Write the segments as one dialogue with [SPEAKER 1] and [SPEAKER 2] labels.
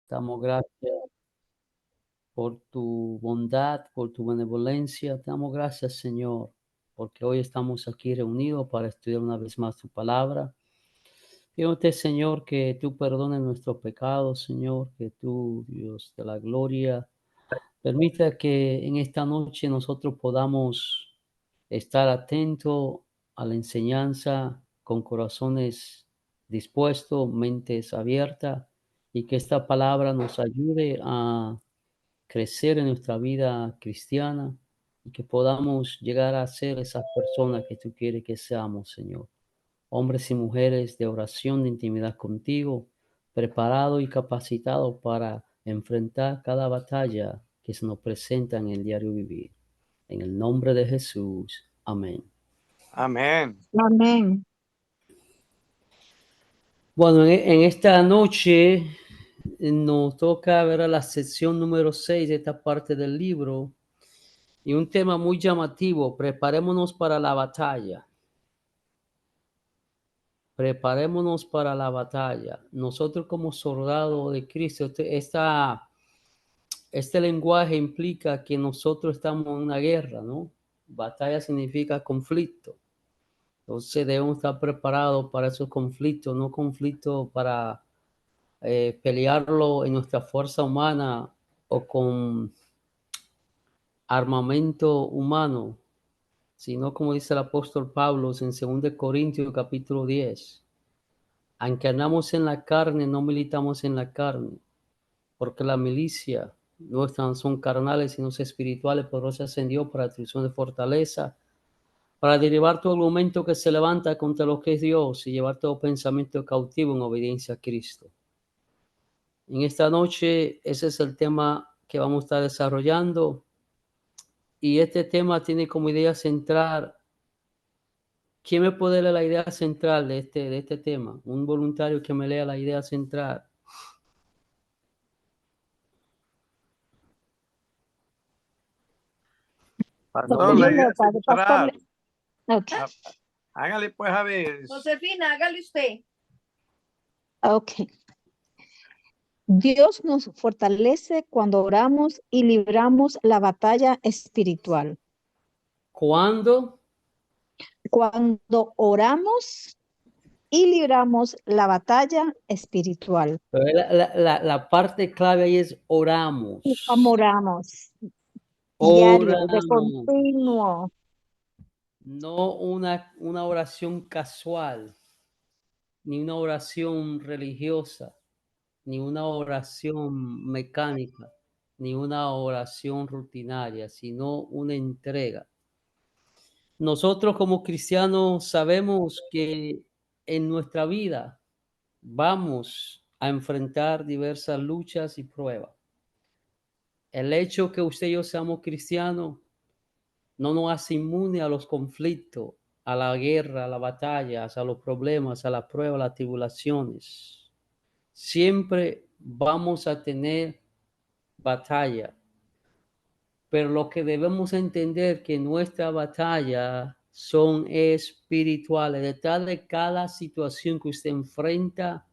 [SPEAKER 1] Damos gracias por tu bondad, por tu benevolencia. Te damos gracias, Señor, porque hoy estamos aquí reunidos para estudiar una vez más tu palabra. Pídote, Señor, que tú perdones nuestros pecados, Señor, que tú, Dios de la gloria, permita que en esta noche nosotros podamos estar atentos a la enseñanza con corazones dispuestos, mentes abiertas, y que esta palabra nos ayude a crecer en nuestra vida cristiana y que podamos llegar a ser esas personas que tú quieres que seamos, Señor. Hombres y mujeres de oración, de intimidad contigo, preparados y capacitados para enfrentar cada batalla que se nos presenta en el diario vivir. En el nombre de Jesús. Amén.
[SPEAKER 2] Amén.
[SPEAKER 3] Amén.
[SPEAKER 1] Bueno, en esta noche nos toca ver a la sección número 6 de esta parte del libro y un tema muy llamativo: preparémonos para la batalla. Preparémonos para la batalla. Nosotros como soldados de Cristo, este lenguaje implica que nosotros estamos en una guerra, ¿no? Batalla significa conflicto. Entonces debemos estar preparados para esos conflictos, no conflictos para pelearlo en nuestra fuerza humana o con armamento humano, sino como dice el apóstol Pablo en 2 Corintios capítulo 10. Aunque andamos en la carne, no militamos en la carne, porque la milicia nuestras no son carnales, sino espirituales, poderosas en Dios para destrucción de fortaleza, para derribar todo argumento que se levanta contra lo que es Dios y llevar todo pensamiento cautivo en obediencia a Cristo. En esta noche ese es el tema que vamos a estar desarrollando, y este tema tiene como idea central. ¿Quién me puede leer la idea central de este tema? Un voluntario que me lea la idea central.
[SPEAKER 2] Pastor, la idea central.
[SPEAKER 3] Ok.
[SPEAKER 2] Hágale pues a ver.
[SPEAKER 4] Josefina, hágale usted.
[SPEAKER 3] Ok. Dios nos fortalece cuando oramos y libramos la batalla espiritual.
[SPEAKER 1] ¿Cuándo?
[SPEAKER 3] Cuando oramos y libramos la batalla espiritual.
[SPEAKER 1] Pero la parte clave ahí es oramos.
[SPEAKER 3] Oramos. Diario, de
[SPEAKER 1] Oramos.
[SPEAKER 3] continuo.
[SPEAKER 1] No una oración casual, ni una oración religiosa, ni una oración mecánica, ni una oración rutinaria, sino una entrega. Nosotros como cristianos sabemos que en nuestra vida vamos a enfrentar diversas luchas y pruebas. El hecho que usted y yo seamos cristianos no nos hace inmune a los conflictos, a la guerra, a las batallas, a los problemas, a las pruebas, a las tribulaciones. Siempre vamos a tener batalla, pero lo que debemos entender que nuestra batalla son espirituales. Detrás de cada situación que usted enfrenta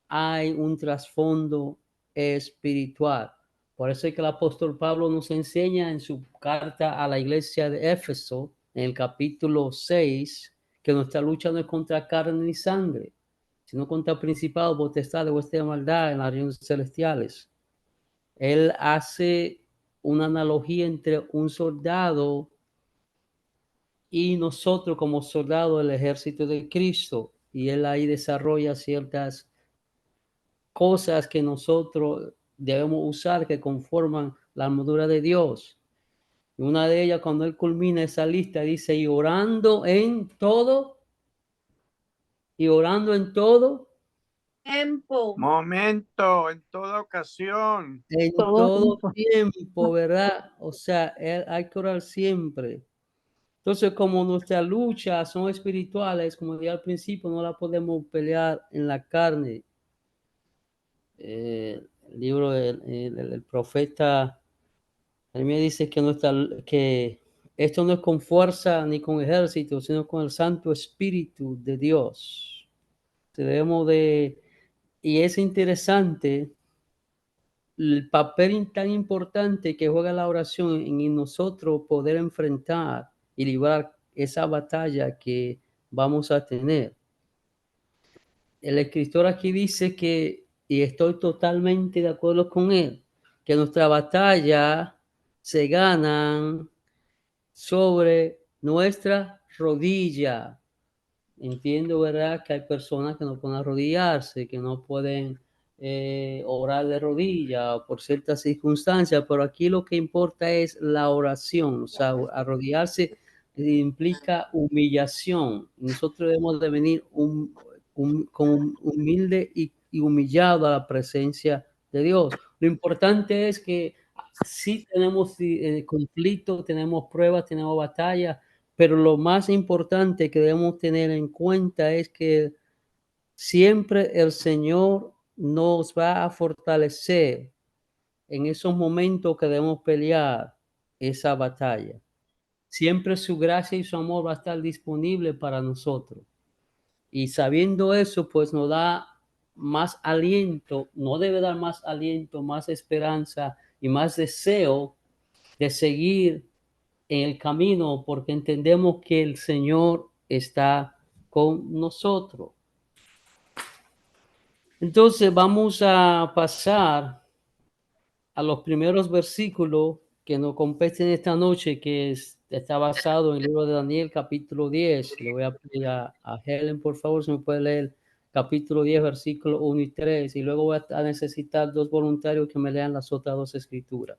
[SPEAKER 1] hay un trasfondo espiritual. Por eso es que el apóstol Pablo nos enseña en su carta a la iglesia de Éfeso, en el capítulo 6, que nuestra lucha no es contra carne ni sangre, sino contra principados, potestades, huestes de maldad en las regiones celestiales. Él hace una analogía entre un soldado y nosotros como soldados del ejército de Cristo, y él ahí desarrolla ciertas cosas que nosotros debemos usar que conforman la armadura de Dios. Y una de ellas, cuando él culmina esa lista, dice: y orando en todo,
[SPEAKER 4] Tiempo.
[SPEAKER 2] Momento, en toda ocasión.
[SPEAKER 1] en todo tiempo, ¿verdad? O sea, hay que orar siempre. Entonces, como nuestras luchas son espirituales, como dije al principio, no la podemos pelear en la carne. El libro del profeta Jeremías dice que esto no es con fuerza ni con ejército, sino con el Santo Espíritu de Dios. Y es interesante el papel tan importante que juega la oración en nosotros poder enfrentar y librar esa batalla que vamos a tener. El escritor aquí dice que, y estoy totalmente de acuerdo con él, que nuestra batalla se ganan sobre nuestra rodilla. Entiendo, ¿verdad? Que hay personas que no pueden arrodillarse, que no pueden orar de rodilla por ciertas circunstancias, pero aquí lo que importa es la oración. O sea, arrodillarse implica humillación. Nosotros debemos de venir con humilde y humillado a la presencia de Dios. Lo importante es que sí tenemos conflictos, tenemos pruebas, tenemos batallas, pero lo más importante que debemos tener en cuenta es que siempre el Señor nos va a fortalecer en esos momentos que debemos pelear esa batalla. Siempre su gracia y su amor va a estar disponible para nosotros. Y sabiendo eso, pues nos da más aliento, no debe dar más aliento, más esperanza y más deseo de seguir en el camino, porque entendemos que el Señor está con nosotros. Entonces vamos a pasar a los primeros versículos que nos competen esta noche, que está basado en el libro de Daniel, capítulo 10. Le voy a pedir a Helen, por favor, si me puede leer capítulo 10, versículos 1 y 3, y luego voy a necesitar 2 voluntarios que me lean las otras 2 escrituras.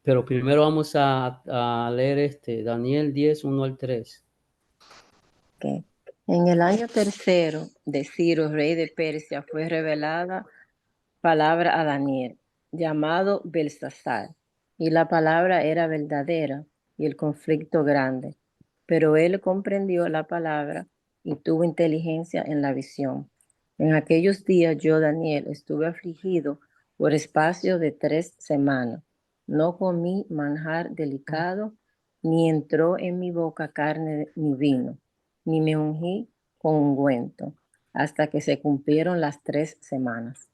[SPEAKER 1] Pero primero vamos a leer Daniel 10, 1 al 3.
[SPEAKER 4] Okay. En el año tercero de Ciro, rey de Persia, fue revelada palabra a Daniel, llamado Belsasar, y la palabra era verdadera y el conflicto grande. Pero él comprendió la palabra y tuvo inteligencia en la visión. En aquellos días yo, Daniel, estuve afligido por espacio de 3 semanas. No comí manjar delicado, ni entró en mi boca carne ni vino, ni me ungí con ungüento, hasta que se cumplieron las 3 semanas.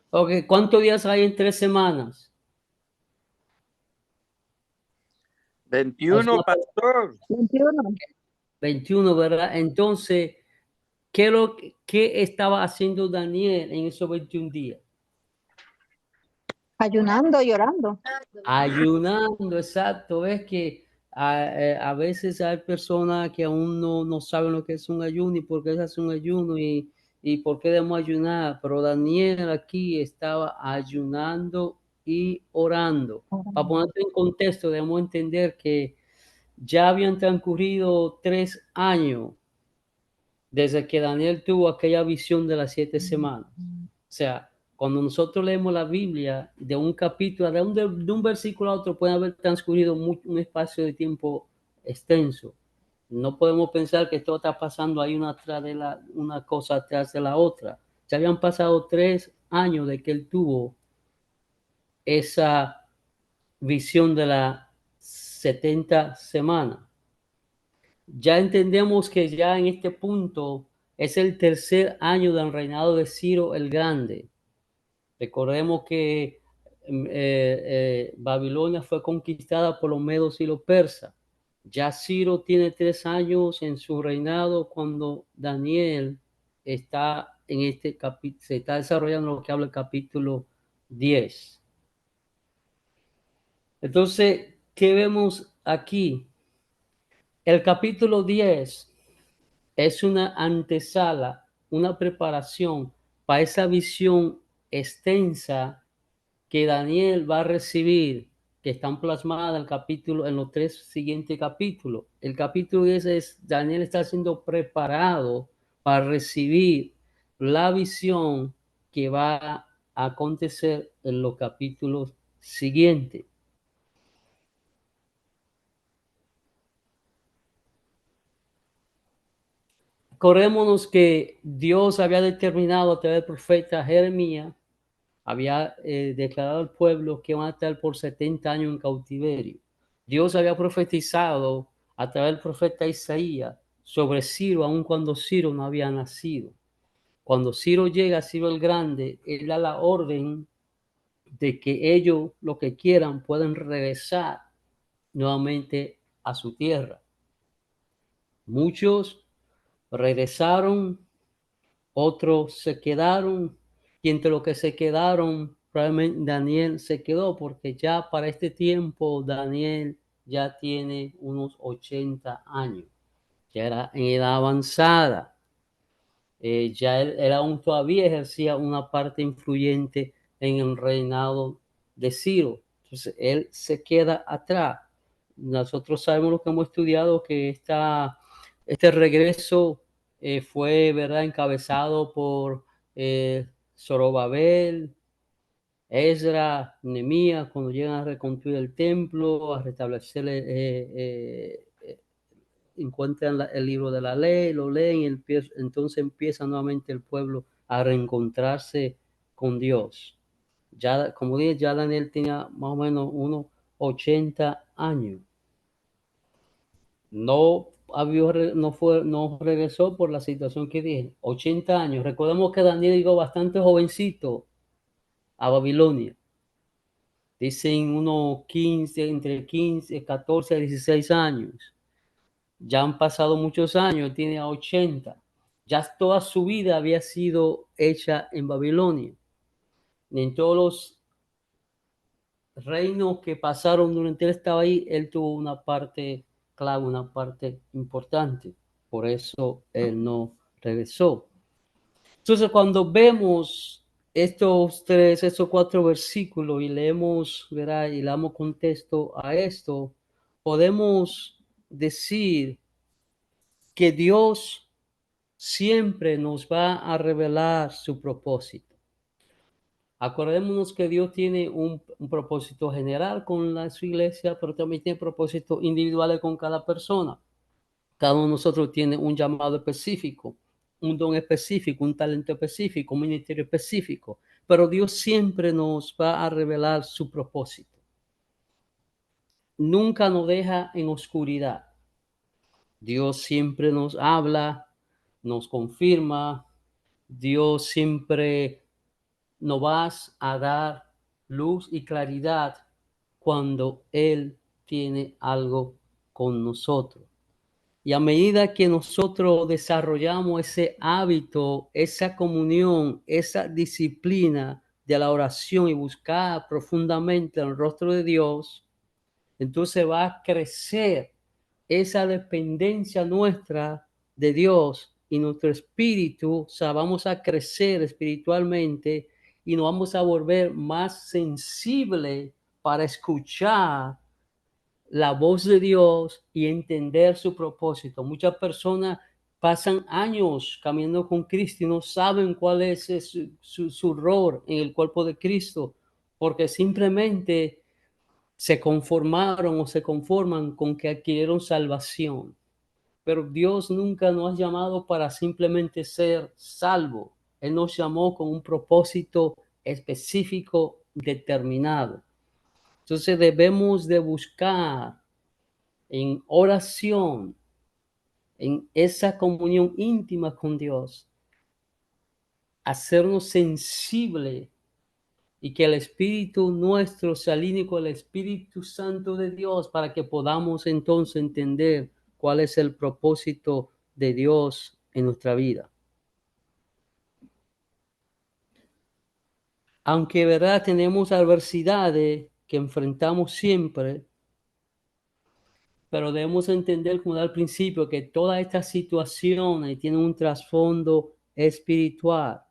[SPEAKER 1] Ok, ¿cuántos días hay en 3 semanas?
[SPEAKER 2] 21, pastor.
[SPEAKER 3] 21.
[SPEAKER 1] 21, ¿verdad? Entonces, ¿qué estaba haciendo Daniel en esos 21 días?
[SPEAKER 3] Ayunando, llorando.
[SPEAKER 1] Ayunando, exacto. Es que a veces hay personas que aún no saben lo que es un ayuno y por qué se hace un ayuno y por qué debemos ayunar. Pero Daniel aquí estaba ayunando y orando. Para ponerte en contexto, debemos entender que ya habían transcurrido 3 años desde que Daniel tuvo aquella visión de las 7 semanas. O sea, cuando nosotros leemos la Biblia, de un capítulo, de un versículo a otro, puede haber transcurrido un espacio de tiempo extenso. No podemos pensar que todo está pasando ahí una cosa atrás de la otra. Ya habían pasado 3 años de que él tuvo esa visión de las 70 semanas. Ya entendemos que ya en este punto es el tercer año del reinado de Ciro el Grande. Recordemos que Babilonia fue conquistada por los medos y los persas. Ya Ciro tiene 3 años en su reinado cuando Daniel está en este capítulo, se está desarrollando lo que habla el capítulo 10. Entonces, ¿qué vemos aquí? El capítulo 10 es una antesala, una preparación para esa visión extensa que Daniel va a recibir, que están plasmadas en los 3 siguientes capítulos. El capítulo 10 es Daniel está siendo preparado para recibir la visión que va a acontecer en los capítulos siguientes. Acordémonos que Dios había determinado a través del profeta Jeremías, había declarado al pueblo que van a estar por 70 años en cautiverio. Dios había profetizado a través del profeta Isaías sobre Ciro, aun cuando Ciro no había nacido. Cuando Ciro llega, Ciro el Grande, él da la orden de que ellos, lo que quieran, pueden regresar nuevamente a su tierra. Muchos regresaron, otros se quedaron, y entre los que se quedaron, probablemente Daniel se quedó, porque ya para este tiempo Daniel ya tiene unos 80 años, ya era en edad avanzada. Ya él aún todavía ejercía una parte influyente en el reinado de Ciro. Entonces, él se queda atrás. Nosotros sabemos lo que hemos estudiado, que este regreso fue, ¿verdad?, encabezado por Zorobabel, Esdras, Nehemías, cuando llegan a reconstruir el templo, a restablecer encuentran el libro de la ley, lo leen y entonces empieza nuevamente el pueblo a reencontrarse con Dios. Ya, como dije, ya Daniel tenía más o menos unos 80 años. No regresó por la situación que dije, 80 años. Recordemos que Daniel llegó bastante jovencito a Babilonia. Dicen unos 15, entre 15, 14 a 16 años. Ya han pasado muchos años, tiene 80. Ya toda su vida había sido hecha en Babilonia. En todos los reinos que pasaron durante él estaba ahí, él tuvo una parte clave, una parte importante. Por eso él no regresó. Entonces, cuando vemos estos 4 versículos y leemos, ¿verdad?, y le damos contexto a esto, podemos decir que Dios siempre nos va a revelar su propósito. Acordémonos que Dios tiene un propósito general con su iglesia, pero también tiene propósitos individuales con cada persona. Cada uno de nosotros tiene un llamado específico, un don específico, un talento específico, un ministerio específico, pero Dios siempre nos va a revelar su propósito. Nunca nos deja en oscuridad. Dios siempre nos habla, nos confirma. Dios siempre nos va a dar luz y claridad cuando Él tiene algo con nosotros. Y a medida que nosotros desarrollamos ese hábito, esa comunión, esa disciplina de la oración y buscar profundamente el rostro de Dios, entonces va a crecer esa dependencia nuestra de Dios y nuestro espíritu, o sea, vamos a crecer espiritualmente y nos vamos a volver más sensibles para escuchar la voz de Dios y entender su propósito. Muchas personas pasan años caminando con Cristo y no saben cuál es su rol en el cuerpo de Cristo, porque simplemente se conformaron o se conforman con que adquirieron salvación. Pero Dios nunca nos ha llamado para simplemente ser salvo. Él nos llamó con un propósito específico, determinado. Entonces debemos de buscar en oración, en esa comunión íntima con Dios, hacernos sensibles y que el Espíritu nuestro se alinee con el Espíritu Santo de Dios para que podamos entonces entender cuál es el propósito de Dios en nuestra vida. Aunque, ¿verdad?, tenemos adversidades que enfrentamos siempre, pero debemos entender, como al principio, que todas estas situaciones tienen un trasfondo espiritual,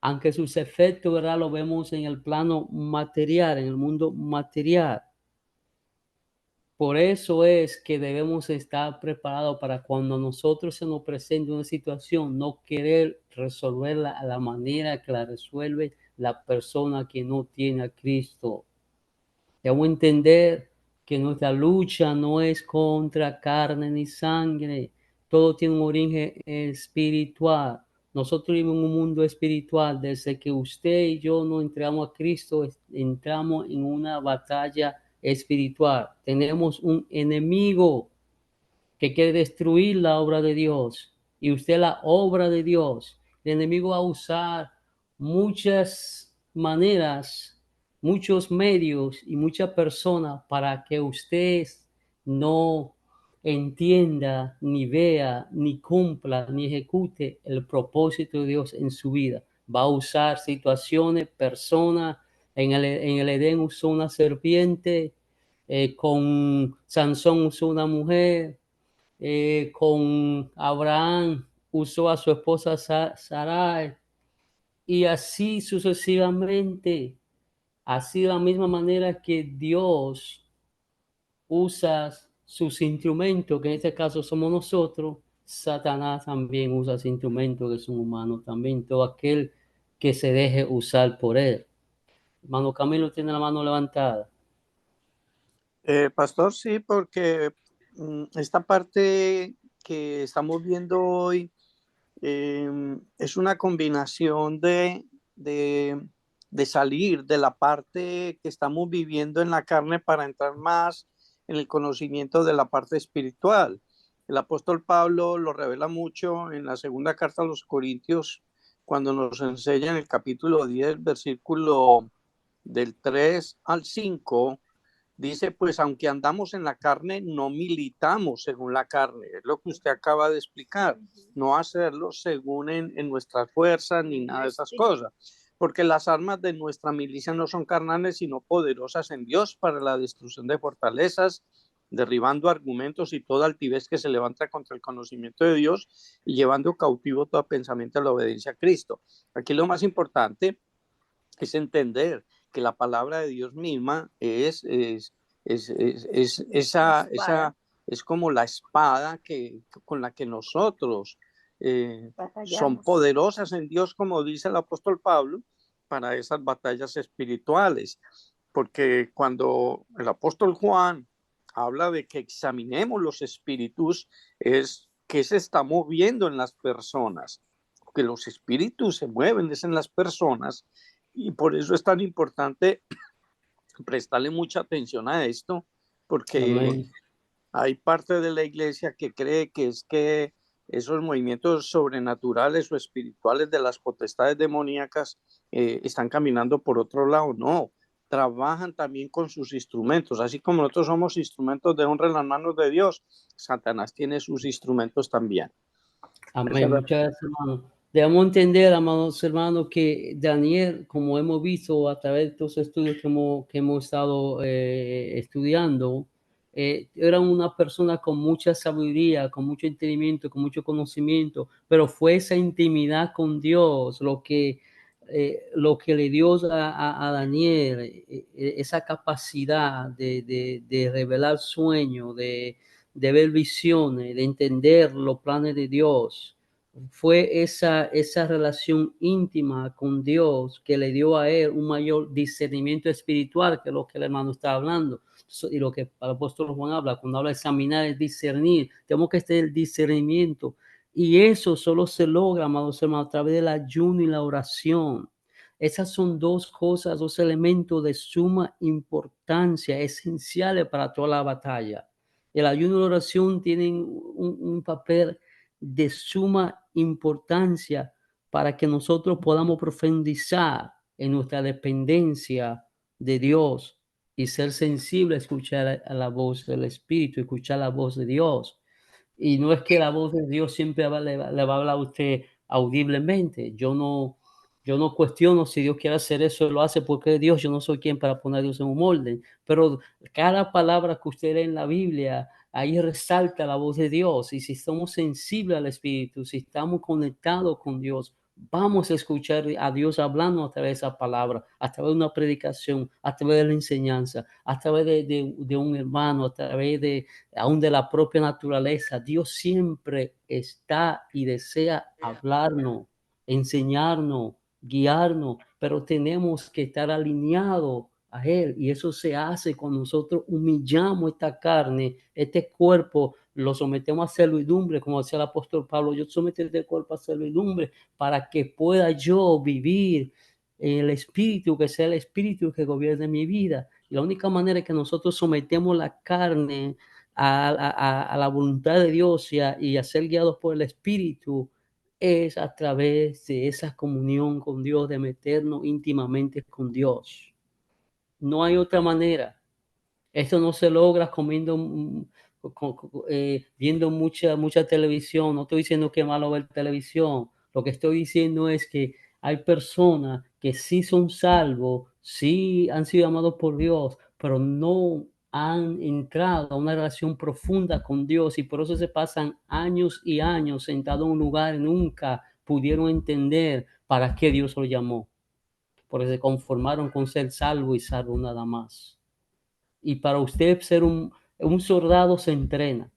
[SPEAKER 1] aunque sus efectos, ¿verdad?, lo vemos en el plano material, en el mundo material. Por eso es que debemos estar preparados para cuando nosotros se nos presente una situación, no querer resolverla a la manera que la resuelve la persona que no tiene a Cristo. Debemos entender que nuestra lucha no es contra carne ni sangre, todo tiene un origen espiritual. Nosotros vivimos en un mundo espiritual. Desde que usted y yo nos entregamos a Cristo, entramos en una batalla espiritual. Tenemos un enemigo que quiere destruir la obra de Dios, y usted la obra de Dios, el enemigo va a usar muchas maneras, muchos medios y muchas personas para que usted no entienda, ni vea, ni cumpla, ni ejecute el propósito de Dios en su vida. Va a usar situaciones, personas. En el Edén usó una serpiente, con Sansón usó una mujer, con Abraham usó a su esposa Sarai, y así sucesivamente. Así de la misma manera que Dios usa sus instrumentos, que en este caso somos nosotros, Satanás también usa sus instrumentos que son humanos, también todo aquel que se deje usar por él. Hermano Camilo tiene la mano levantada.
[SPEAKER 2] Pastor, sí, porque esta parte que estamos viendo hoy es una combinación de salir de la parte que estamos viviendo en la carne para entrar más en el conocimiento de la parte espiritual. El apóstol Pablo lo revela mucho en la segunda carta a los Corintios, cuando nos enseña en el capítulo 10, versículo del 3 al 5. Dice, pues aunque andamos en la carne, no militamos según la carne. Es lo que usted acaba de explicar. No hacerlo según en nuestras fuerzas ni nada de esas cosas. Porque las armas de nuestra milicia no son carnales, sino poderosas en Dios para la destrucción de fortalezas, derribando argumentos y toda altivez que se levanta contra el conocimiento de Dios y llevando cautivo todo pensamiento a la obediencia a Cristo. Aquí lo más importante es entender que la palabra de Dios misma es como la espada con la que nosotros son poderosas en Dios, como dice el apóstol Pablo, para esas batallas espirituales. Porque cuando el apóstol Juan habla de que examinemos los espíritus, es que se está moviendo en las personas, que los espíritus se mueven es en las personas, y por eso es tan importante prestarle mucha atención a esto, porque
[SPEAKER 1] Amén.
[SPEAKER 2] hay parte de la iglesia que cree que es que esos movimientos sobrenaturales o espirituales de las potestades demoníacas están caminando por otro lado. No, trabajan también con sus instrumentos, así como nosotros somos instrumentos de honra en las manos de Dios, Satanás tiene sus instrumentos también.
[SPEAKER 1] Amén. Muchas gracias, hermano. Debemos entender, amados hermanos, que Daniel, como hemos visto a través de estos estudios que hemos estado estudiando, era una persona con mucha sabiduría, con mucho entendimiento, con mucho conocimiento, pero fue esa intimidad con Dios lo que le dio a Daniel, esa capacidad de revelar sueños, de ver visiones, de entender los planes de Dios. Fue esa relación íntima con Dios que le dio a él un mayor discernimiento espiritual, que es lo que el hermano está hablando. Y lo que el apóstol Juan habla, cuando habla de examinar, es discernir. Tenemos que tener el discernimiento. Y eso solo se logra, amados hermanos, a través del ayuno y la oración. Esas son dos cosas, dos elementos de suma importancia, esenciales para toda la batalla. El ayuno y la oración tienen un papel de suma importancia para que nosotros podamos profundizar en nuestra dependencia de Dios y ser sensible a escuchar a la voz del Espíritu, escuchar la voz de Dios. Y no es que la voz de Dios siempre le va a hablar a usted audiblemente. Yo no cuestiono si Dios quiere hacer eso, lo hace porque Dios, yo no soy quien para poner a Dios en un molde, pero cada palabra que usted lee en la Biblia, ahí resalta la voz de Dios. Y si somos sensibles al Espíritu, si estamos conectados con Dios, vamos a escuchar a Dios hablando a través de esa palabra, a través de una predicación, a través de la enseñanza, a través de un hermano, a través aún de la propia naturaleza. Dios siempre está y desea hablarnos, enseñarnos, guiarnos, pero tenemos que estar alineados a Él, y eso se hace cuando nosotros humillamos esta carne, este cuerpo, lo sometemos a servidumbre, como decía el apóstol Pablo. Yo someto este cuerpo a servidumbre para que pueda yo vivir el espíritu, que sea el espíritu que gobierne mi vida. Y la única manera es que nosotros sometemos la carne a la voluntad de Dios y a ser guiados por el espíritu, es a través de esa comunión con Dios, de meternos íntimamente con Dios. No hay otra manera. Esto no se logra comiendo, viendo mucha televisión. No estoy diciendo que es malo ver televisión. Lo que estoy diciendo es que hay personas que sí son salvos, sí han sido amados por Dios, pero no han entrado a una relación profunda con Dios, y por eso se pasan años y años sentados en un lugar y nunca pudieron entender para qué Dios los llamó, porque se conformaron con ser salvo y salvo nada más. Y para usted ser un soldado se entrena.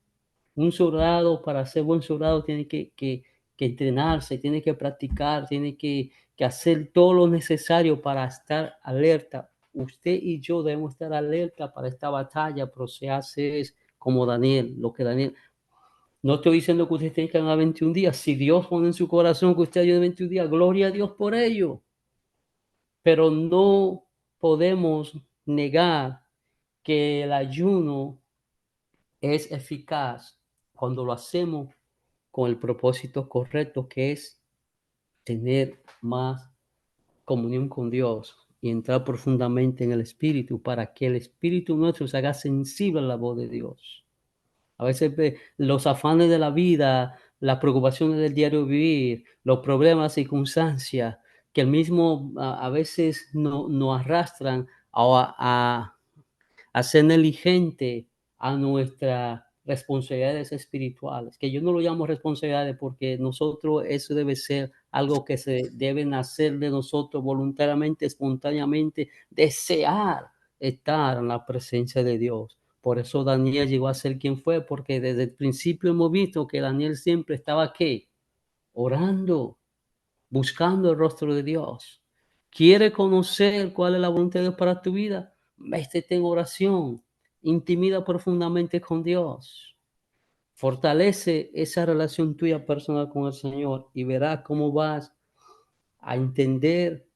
[SPEAKER 1] Un soldado, para ser buen soldado, tiene que entrenarse, tiene que practicar, tiene que hacer todo lo necesario para estar alerta. Usted y yo debemos estar alerta para esta batalla, pero se hace es como Daniel, lo que Daniel. No estoy diciendo que usted tenga que ganar 21 días. Si Dios pone en su corazón que usted ayude 21 días, gloria a Dios por ello. Pero no podemos negar que el ayuno es eficaz cuando lo hacemos con el propósito correcto, que es tener más comunión con Dios y entrar profundamente en el Espíritu, para que el Espíritu nuestro se haga sensible a la voz de Dios. A veces los afanes de la vida, las preocupaciones del diario vivir, los problemas, las circunstancias, que el mismo a veces nos arrastran a ser negligente a nuestras responsabilidades espirituales, que yo no lo llamo responsabilidades porque nosotros, eso debe ser algo que se debe nacer de nosotros voluntariamente, espontáneamente, desear estar en la presencia de Dios. Por eso Daniel llegó a ser quien fue, porque desde el principio hemos visto que Daniel siempre estaba aquí, orando, buscando el rostro de Dios. ¿Quiere conocer cuál es la voluntad de Dios para tu vida? Métete en oración, intimida profundamente con Dios. Fortalece esa relación tuya personal con el Señor y verás cómo vas a entender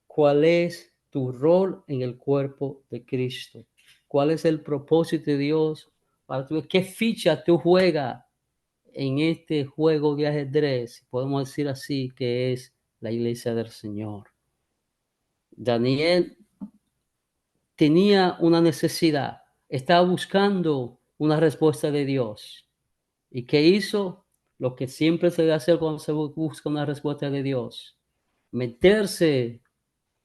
[SPEAKER 1] cuál es tu rol en el cuerpo de Cristo. ¿Cuál es el propósito de Dios para tu vida? ¿Qué ficha tú juegas en este juego de ajedrez? Podemos decir así, que es la iglesia del Señor. Daniel tenía una necesidad, estaba buscando una respuesta de Dios. ¿Y qué hizo? Lo que siempre se debe hacer cuando se busca una respuesta de Dios: meterse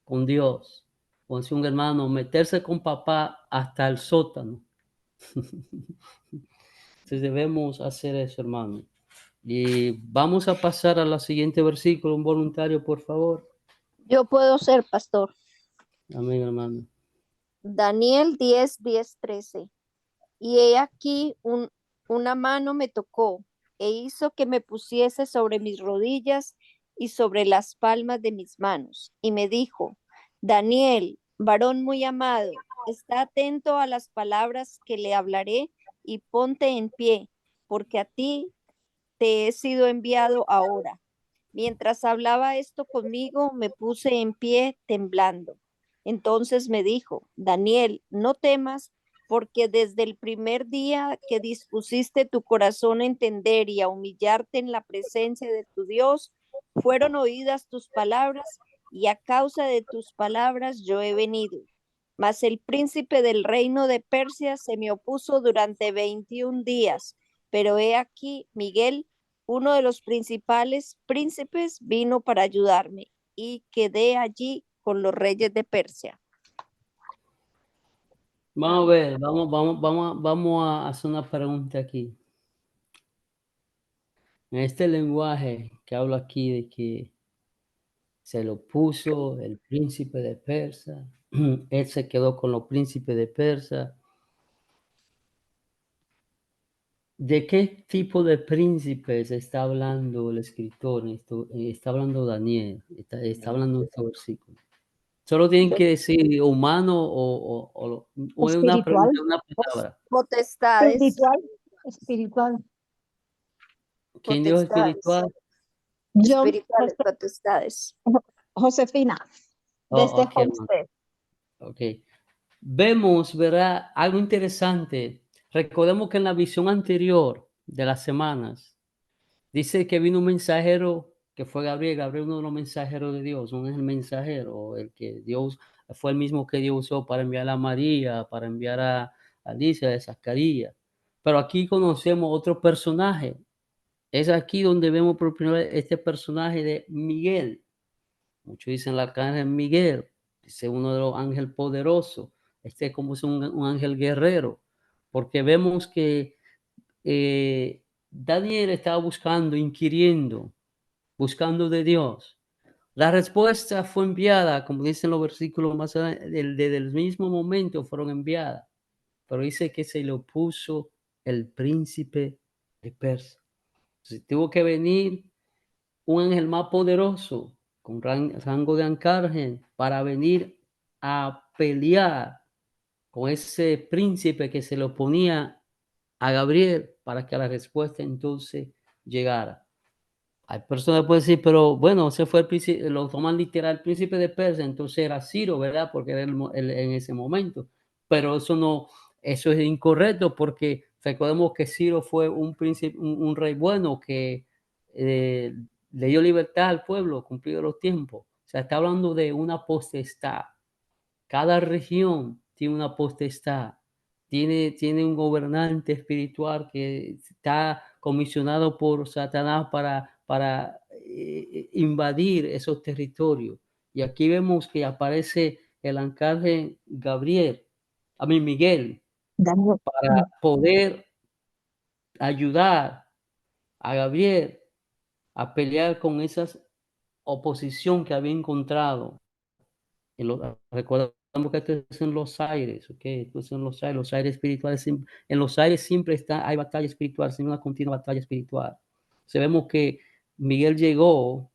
[SPEAKER 1] con Dios. Como decía un hermano, meterse con papá hasta el sótano. Entonces debemos hacer eso, hermano. Y vamos a pasar a la siguiente versículo. Un voluntario, por favor.
[SPEAKER 5] Yo puedo ser pastor.
[SPEAKER 1] Amén, hermano.
[SPEAKER 5] Daniel 10, 10, 13. Y he aquí una mano me tocó e hizo que me pusiese sobre mis rodillas y sobre las palmas de mis manos. Y me dijo: Daniel, varón muy amado, está atento a las palabras que le hablaré y ponte en pie, porque a ti te he sido enviado ahora. Mientras hablaba esto conmigo, me puse en pie temblando. Entonces me dijo: Daniel, no temas, porque desde el primer día que dispusiste tu corazón a entender y a humillarte en la presencia de tu Dios, fueron oídas tus palabras, y a causa de tus palabras yo he venido. Mas el príncipe del reino de Persia se me opuso durante 21 días, pero he aquí, Miguel, uno de los principales príncipes, vino para ayudarme, y quedé allí con los reyes de Persia.
[SPEAKER 1] Vamos a ver, vamos a hacer una pregunta aquí. En este lenguaje que hablo aquí de que se lo puso el príncipe de Persia, él se quedó con los príncipes de Persia. ¿De qué tipo de príncipes está hablando el escritor? Está hablando Daniel, está hablando de este versículo. Solo tienen que decir humano o una
[SPEAKER 3] Espiritual.
[SPEAKER 1] pregunta, una palabra.
[SPEAKER 5] Potestades.
[SPEAKER 3] Espiritual.
[SPEAKER 1] ¿Quién dijo espiritual?
[SPEAKER 3] Yo,
[SPEAKER 5] Espirituales, potestades.
[SPEAKER 3] Josefina, desde
[SPEAKER 1] Ok, hermano.
[SPEAKER 3] Homestead.
[SPEAKER 1] Ok. Vemos, ¿verdad? Algo interesante. Recordemos que en la visión anterior de las semanas, dice que vino un mensajero que fue Gabriel. Gabriel, uno de los mensajeros de Dios, un ángel mensajero, el que Dios, fue el mismo que Dios usó para enviar a María, para enviar a Alicia, a Zacarías. Pero aquí conocemos otro personaje. Es aquí donde vemos por primera vez este personaje de Miguel. Muchos dicen el arcángel Miguel, dice uno de los ángeles poderosos. Este es como es un ángel guerrero, porque vemos que Daniel estaba buscando, inquiriendo, buscando de Dios. La respuesta fue enviada, como dicen los versículos más adelante, desde el mismo momento fueron enviadas, pero dice que se le opuso el príncipe de Persia. Entonces, tuvo que venir un ángel más poderoso, con rango de arcángel, para venir a pelear con ese príncipe que se le oponía a Gabriel para que la respuesta entonces llegara. Hay personas que pueden decir, pero bueno, ese fue el príncipe, lo toman literal, el príncipe de Persia, entonces era Ciro, ¿verdad? Porque era en ese momento. Pero eso no, eso es incorrecto porque recordemos que Ciro fue un príncipe, un rey bueno que le dio libertad al pueblo, cumplido los tiempos. O sea, está hablando de una potestad. Cada región tiene una potestad, tiene un gobernante espiritual que está comisionado por Satanás para invadir esos territorios. Y aquí vemos que aparece el arcángel Miguel,
[SPEAKER 3] Daniel,
[SPEAKER 1] para poder ayudar a Gabriel a pelear con esa oposición que había encontrado. Recordamos que esto es en los aires, ¿ok? Esto es en los aires espirituales. En los aires siempre hay batalla espiritual, siempre una continua batalla espiritual. Vemos que Miguel llegó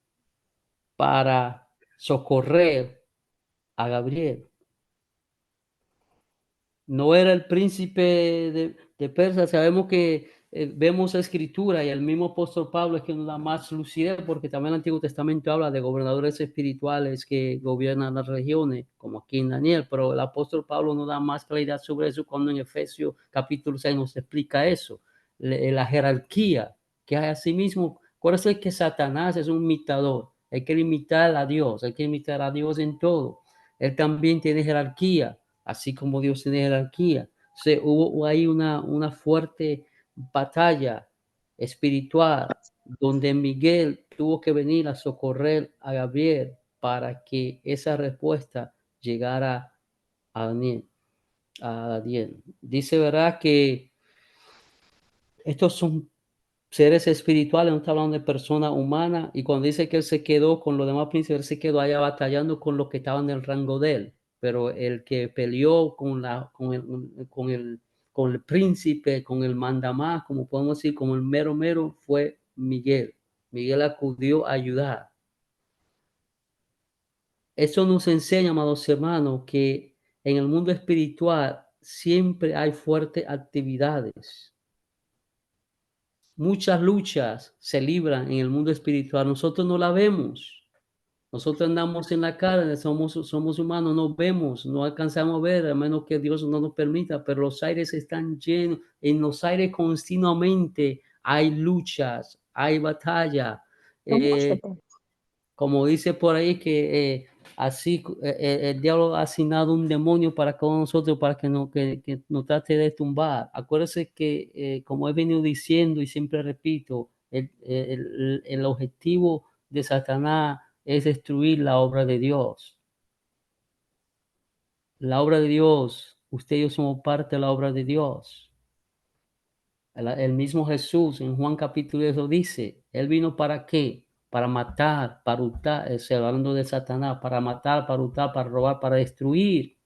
[SPEAKER 1] para socorrer a Gabriel. No era el príncipe de Persia. Sabemos que vemos la escritura y el mismo apóstol Pablo es que nos da más lucidez, porque también el Antiguo Testamento habla de gobernadores espirituales que gobiernan las regiones, como aquí en Daniel, pero el apóstol Pablo nos da más claridad sobre eso cuando en Efesios capítulo 6 nos explica eso, la jerarquía que hay asimismo. Acuérdense que Satanás es un imitador, hay que imitar a Dios, hay que imitar a Dios en todo. Él también tiene jerarquía, así como Dios tiene jerarquía. Hubo ahí una fuerte batalla espiritual donde Miguel tuvo que venir a socorrer a Gabriel para que esa respuesta llegara a Daniel. Dice, ¿verdad? Que estos son seres espirituales, no está hablando de personas humanas, y cuando dice que él se quedó con los demás príncipes, él se quedó allá batallando con los que estaban en el rango de él, pero el que peleó con el príncipe, con el mandamás, como podemos decir, como el mero, fue Miguel. Miguel acudió a ayudar. Eso nos enseña, amados hermanos, que en el mundo espiritual siempre hay fuertes actividades. Muchas luchas se libran en el mundo espiritual. Nosotros no la vemos. Nosotros andamos en la carne, somos humanos, no vemos, no alcanzamos a ver, a menos que Dios no nos permita, pero los aires están llenos. En los aires continuamente hay luchas, hay batalla. Como dice por ahí que así el diablo ha asignado un demonio para cada nosotros para que nos trate de tumbar. Acuérdense que como he venido diciendo y siempre repito, el objetivo de Satanás es destruir la obra de Dios. La obra de Dios, usted y yo somos parte de la obra de Dios. El mismo Jesús en Juan capítulo 10 dice, él vino ¿para qué? Para matar, para hurtar, hablando de Satanás, para matar, para hurtar, para robar, para destruir.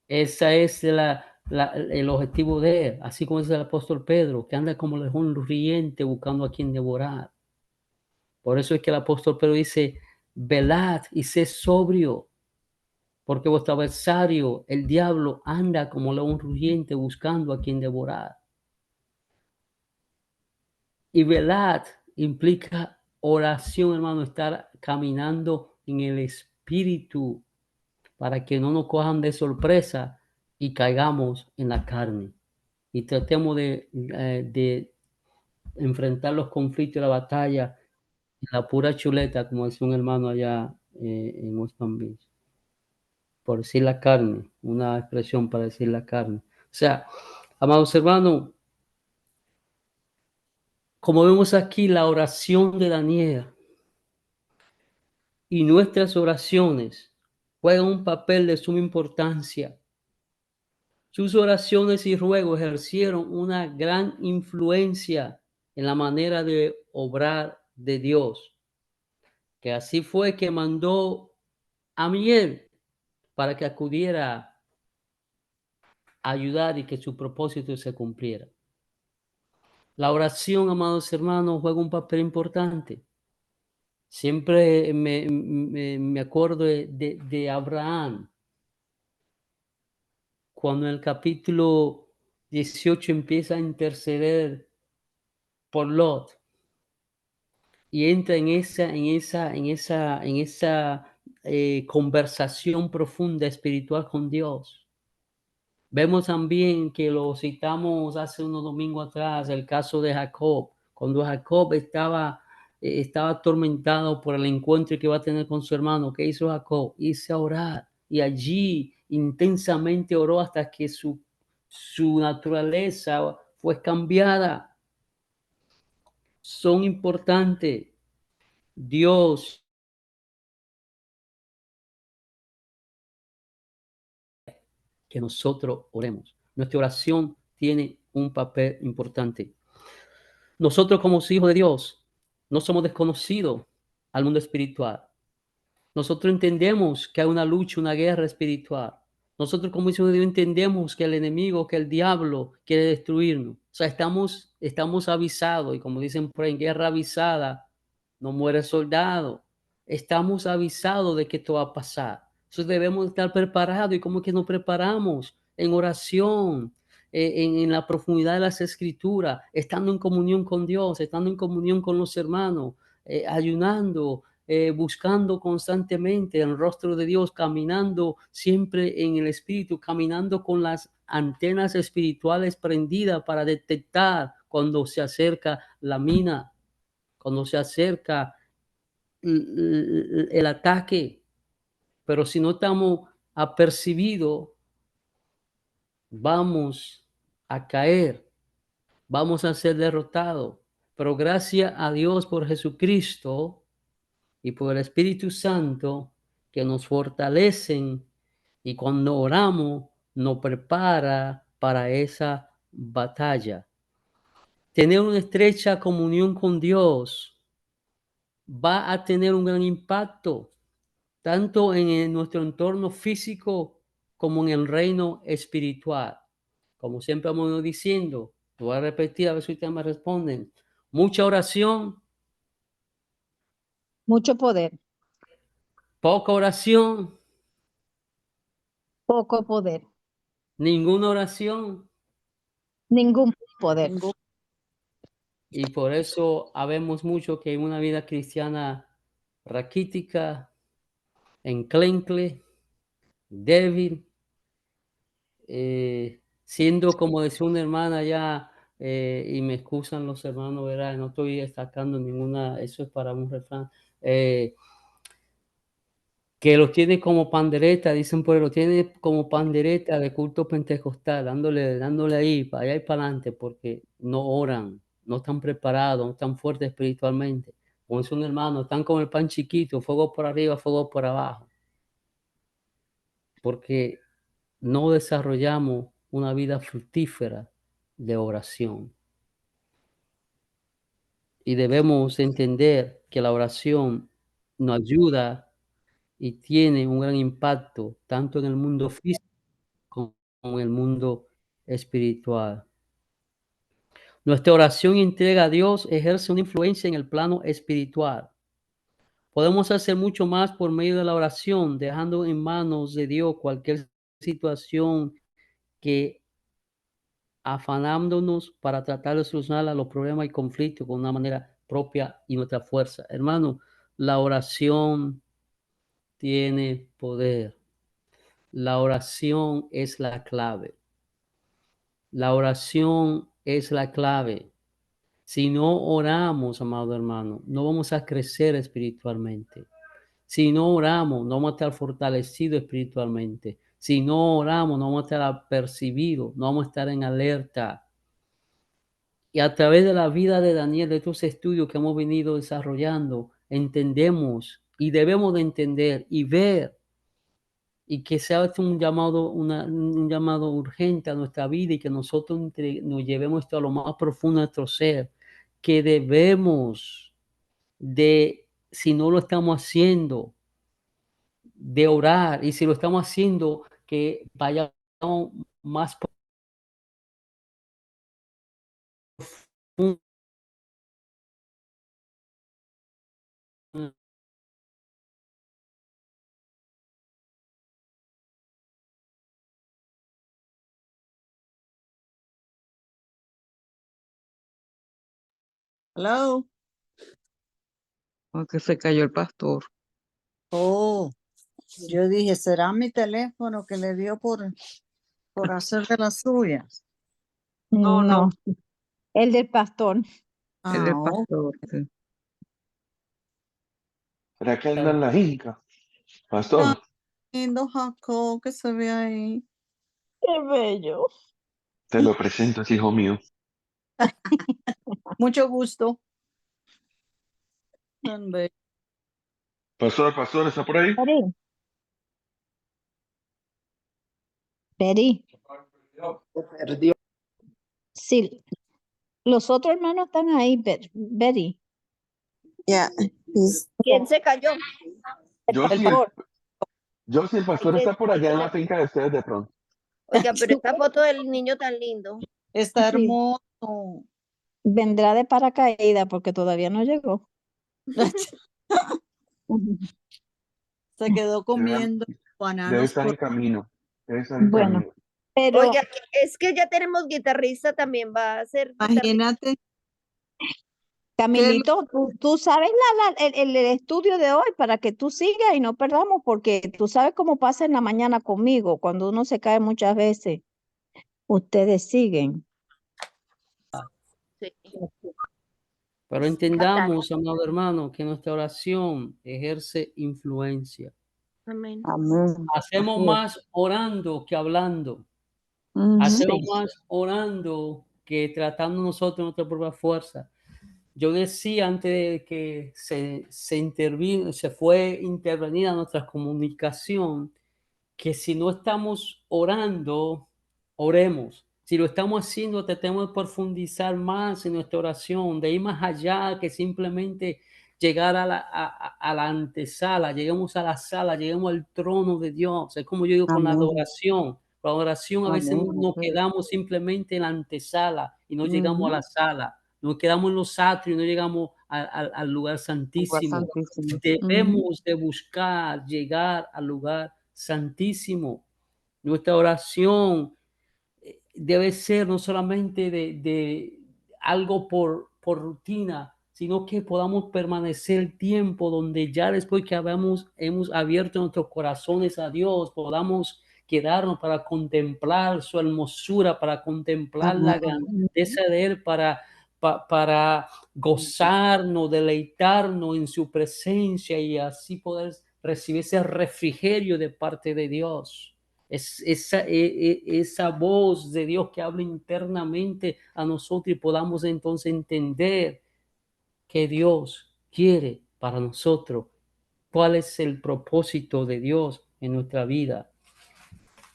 [SPEAKER 1] Ese es el objetivo de él, así como dice el apóstol Pedro, que anda como león rugiente buscando a quien devorar. Por eso es que el apóstol Pedro dice, velad y sed sobrio, porque vuestro adversario, el diablo, anda como león rugiente buscando a quien devorar. Y velad implica oración, hermano, estar caminando en el espíritu para que no nos cojan de sorpresa y caigamos en la carne. Y tratemos de enfrentar los conflictos y la batalla la pura chuleta, como decía un hermano allá en West Palm Beach. Por decir la carne, una expresión para decir la carne. O sea, amados hermanos, como vemos aquí, la oración de Daniel y nuestras oraciones juegan un papel de suma importancia. Sus oraciones y ruegos ejercieron una gran influencia en la manera de obrar de Dios, que así fue que mandó a Miguel para que acudiera a ayudar y que su propósito se cumpliera. La oración, amados hermanos, juega un papel importante. Siempre me acuerdo de Abraham, cuando en el capítulo 18 empieza a interceder por Lot y entra en esa conversación profunda espiritual con Dios. Vemos también que lo citamos hace unos domingos atrás, el caso de Jacob, cuando Jacob estaba atormentado por el encuentro que iba a tener con su hermano. ¿Qué hizo Jacob? Irse a orar, y allí intensamente oró hasta que su naturaleza fue cambiada. Son importantes. Dios que nosotros oremos. Nuestra oración tiene un papel importante. Nosotros como hijos de Dios no somos desconocidos al mundo espiritual. Nosotros entendemos que hay una lucha, una guerra espiritual. Nosotros como hijos de Dios entendemos que el enemigo, que el diablo quiere destruirnos. O sea, estamos avisados, y como dicen por ahí, en guerra avisada no muere soldado. Estamos avisados de que esto va a pasar. Entonces debemos estar preparados. ¿Y cómo es que nos preparamos? En oración, en la profundidad de las escrituras, estando en comunión con Dios, estando en comunión con los hermanos, ayunando, buscando constantemente el rostro de Dios, caminando siempre en el Espíritu, caminando con las antenas espirituales prendidas para detectar cuando se acerca la mina, cuando se acerca el ataque. Pero si no estamos apercibidos, vamos a caer, vamos a ser derrotados. Pero gracias a Dios por Jesucristo y por el Espíritu Santo, que nos fortalecen, y cuando oramos nos prepara para esa batalla. Tener una estrecha comunión con Dios va a tener un gran impacto, tanto en nuestro entorno físico como en el reino espiritual. Como siempre vamos ido diciendo, lo voy a repetir a ver si ustedes me responden. Mucha oración,
[SPEAKER 3] Mucho poder,
[SPEAKER 1] poca oración,
[SPEAKER 3] poco poder,
[SPEAKER 1] ninguna oración.
[SPEAKER 3] ningún poder.
[SPEAKER 1] Y por eso habemos mucho que en una vida cristiana raquítica, enclencle, débil, siendo, como decía una hermana ya, y me excusan los hermanos, ¿verdad? No estoy destacando ninguna, eso es para un refrán, que los tiene como pandereta, dicen por ahí, lo tiene como pandereta de culto pentecostal, dándole ahí, para allá y para adelante, porque no oran, no están preparados, no están fuertes espiritualmente. Como es un hermano, están como el pan chiquito, fuego por arriba, fuego por abajo, porque no desarrollamos una vida fructífera de oración. Y debemos entender que la oración nos ayuda y tiene un gran impacto tanto en el mundo físico como en el mundo espiritual. Nuestra oración y entrega a Dios ejerce una influencia en el plano espiritual. Podemos hacer mucho más por medio de la oración, dejando en manos de Dios cualquier situación que afanándonos para tratar de solucionar los problemas y conflictos con una manera propia y nuestra fuerza. Hermano, la oración tiene poder. La oración es la clave. La oración es la clave. Si no oramos, amado hermano, no vamos a crecer espiritualmente. Si no oramos, no vamos a estar fortalecidos espiritualmente. Si no oramos, no vamos a estar apercibidos, no vamos a estar en alerta. Y a través de la vida de Daniel, de estos estudios que hemos venido desarrollando, entendemos y debemos de entender y ver, y que sea esto un llamado urgente a nuestra vida, y que nosotros nos llevemos esto a lo más profundo de nuestro ser, que debemos de, si no lo estamos haciendo, de orar, y si lo estamos haciendo, que vayamos más profundo.
[SPEAKER 6] Hello.
[SPEAKER 7] Porque se cayó el pastor.
[SPEAKER 6] Oh, yo dije, ¿será mi teléfono que le dio por hacer de las suyas?
[SPEAKER 3] No, el del pastor.
[SPEAKER 7] Es del
[SPEAKER 6] Oh,
[SPEAKER 7] pastor. Sí.
[SPEAKER 8] ¿Será que anda en la Inca? Pastor,
[SPEAKER 6] lindo Jacob que se ve ahí.
[SPEAKER 3] Qué bello.
[SPEAKER 8] te lo presento, es hijo mío.
[SPEAKER 6] Mucho gusto. Tan bello.
[SPEAKER 8] Pastor, ¿está por ahí?
[SPEAKER 3] Betty.
[SPEAKER 2] Se perdió.
[SPEAKER 3] Sí, los otros hermanos están ahí, Betty.
[SPEAKER 6] Yeah, he's-
[SPEAKER 5] ¿Quién se cayó?
[SPEAKER 8] Yo
[SPEAKER 3] El
[SPEAKER 8] sí,
[SPEAKER 3] pastor.
[SPEAKER 8] el pastor está por allá en la finca de ustedes de pronto.
[SPEAKER 5] Oiga, pero esta foto del niño tan lindo.
[SPEAKER 6] está
[SPEAKER 3] Sí.
[SPEAKER 6] hermoso.
[SPEAKER 3] Vendrá de paracaídas porque todavía no llegó.
[SPEAKER 6] Se quedó comiendo
[SPEAKER 8] Debe
[SPEAKER 6] bananos
[SPEAKER 8] estar en
[SPEAKER 6] por
[SPEAKER 8] camino. Debe estar en
[SPEAKER 3] Bueno,
[SPEAKER 8] camino.
[SPEAKER 3] pero
[SPEAKER 5] Oiga, es que ya tenemos guitarrista, también va a ser guitarrista.
[SPEAKER 6] imagínate.
[SPEAKER 3] Camilito, tú sabes el estudio de hoy para que tú sigas y no perdamos, porque tú sabes cómo pasa en la mañana conmigo, cuando uno se cae muchas veces. Ustedes siguen.
[SPEAKER 5] Sí.
[SPEAKER 1] Pero entendamos, amado hermano, que nuestra oración ejerce influencia.
[SPEAKER 5] Amén.
[SPEAKER 6] Amén.
[SPEAKER 1] Hacemos
[SPEAKER 3] Así es.
[SPEAKER 1] más orando que hablando.
[SPEAKER 6] Ujú.
[SPEAKER 1] Hacemos
[SPEAKER 3] Sí.
[SPEAKER 1] más orando que tratando nosotros nuestra propia fuerza. Yo decía antes de que se fue intervenida nuestra comunicación, que si no estamos orando, oremos. Si lo estamos haciendo, tratemos de profundizar más en nuestra oración, de ir más allá que simplemente llegar a la antesala, lleguemos a la sala, lleguemos al trono de Dios. Es como yo digo con la
[SPEAKER 6] Amén.
[SPEAKER 1] adoración. La adoración a veces
[SPEAKER 6] Amén.
[SPEAKER 1] nos quedamos simplemente en la antesala y no llegamos a
[SPEAKER 6] Ujú.
[SPEAKER 1] la sala. Nos quedamos en los atrios y no llegamos al lugar
[SPEAKER 6] Lugar
[SPEAKER 1] santísimo.
[SPEAKER 6] santísimo. Ujú.
[SPEAKER 1] Debemos de buscar llegar al lugar santísimo. Nuestra oración debe ser no solamente de algo por rutina, sino que podamos permanecer el tiempo donde ya después que hemos abierto nuestros corazones a Dios, podamos quedarnos para contemplar su hermosura, para contemplar la
[SPEAKER 6] Amén.
[SPEAKER 1] grandeza de Él, para gozarnos, deleitarnos en su presencia y así poder recibir ese refrigerio de parte de Dios. Es esa voz de Dios que habla internamente a nosotros y podamos entonces entender que Dios quiere para nosotros, cuál es el propósito de Dios en nuestra vida.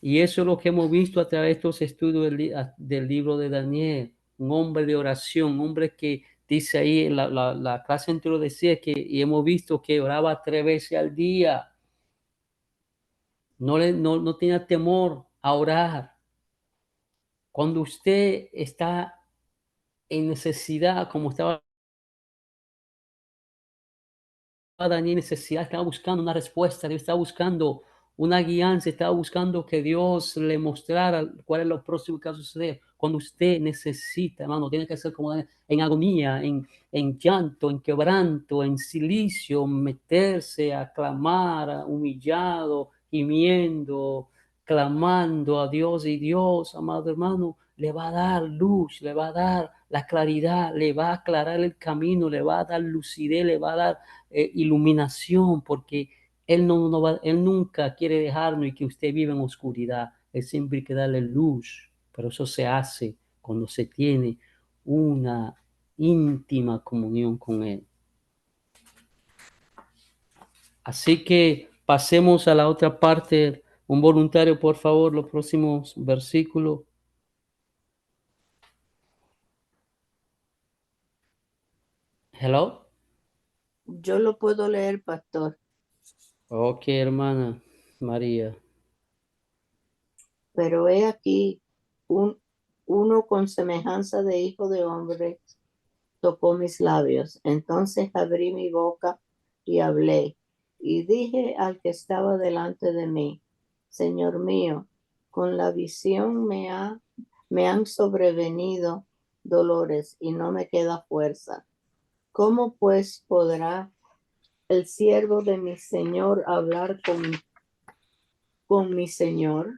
[SPEAKER 1] Y eso es lo que hemos visto a través de estos estudios del libro de Daniel. Un hombre de oración, un hombre que dice ahí, en la clase anterior decía que, y hemos visto que oraba 3 veces al día. No tenía temor a orar. Cuando usted está en necesidad, como estaba Daniel, necesidad, estaba buscando una respuesta, Dios estaba buscando una guianza, estaba buscando que Dios le mostrara cuál es lo próximo que va a suceder. Cuando usted necesita, hermano, tiene que ser como en agonía, en llanto, en quebranto, en silicio, meterse a clamar, humillado, gimiendo, clamando a Dios. Y Dios, amado hermano, le va a dar luz, le va a dar la claridad, le va a aclarar el camino, le va a dar lucidez, le va a dar iluminación, porque Él, Él nunca quiere dejarnos y que usted viva en oscuridad. Él siempre hay que darle luz, pero eso se hace cuando se tiene una íntima comunión con Él. Así que pasemos a la otra parte. Un voluntario, por favor, los próximos versículos. Hello.
[SPEAKER 4] Yo lo puedo leer, pastor.
[SPEAKER 1] Ok, hermana María.
[SPEAKER 4] Pero he aquí, uno con semejanza de hijo de hombre tocó mis labios. Entonces abrí mi boca y hablé. Y dije al que estaba delante de mí, Señor mío, con la visión me han sobrevenido dolores y no me queda fuerza. ¿Cómo pues podrá el siervo de mi Señor hablar con mi Señor?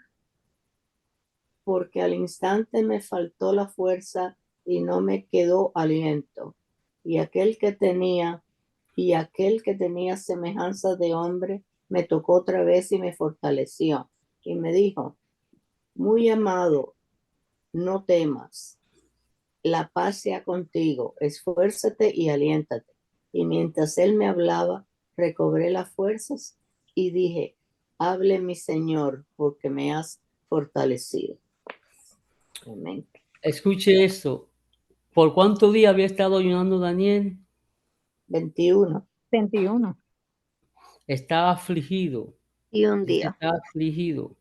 [SPEAKER 4] Porque al instante me faltó la fuerza y no me quedó aliento. Y aquel que tenía semejanza de hombre me tocó otra vez y me fortaleció. Y me dijo, muy amado, no temas, la paz sea contigo, esfuérzate y aliéntate. Y mientras él me hablaba, recobré las fuerzas y dije, hable mi Señor, porque me has fortalecido. Amén.
[SPEAKER 1] Escuche esto. ¿Por cuántos días había estado ayunando Daniel?
[SPEAKER 4] 21.
[SPEAKER 3] 21.
[SPEAKER 1] Estaba afligido.
[SPEAKER 5] Y un día.
[SPEAKER 1] Estaba afligido.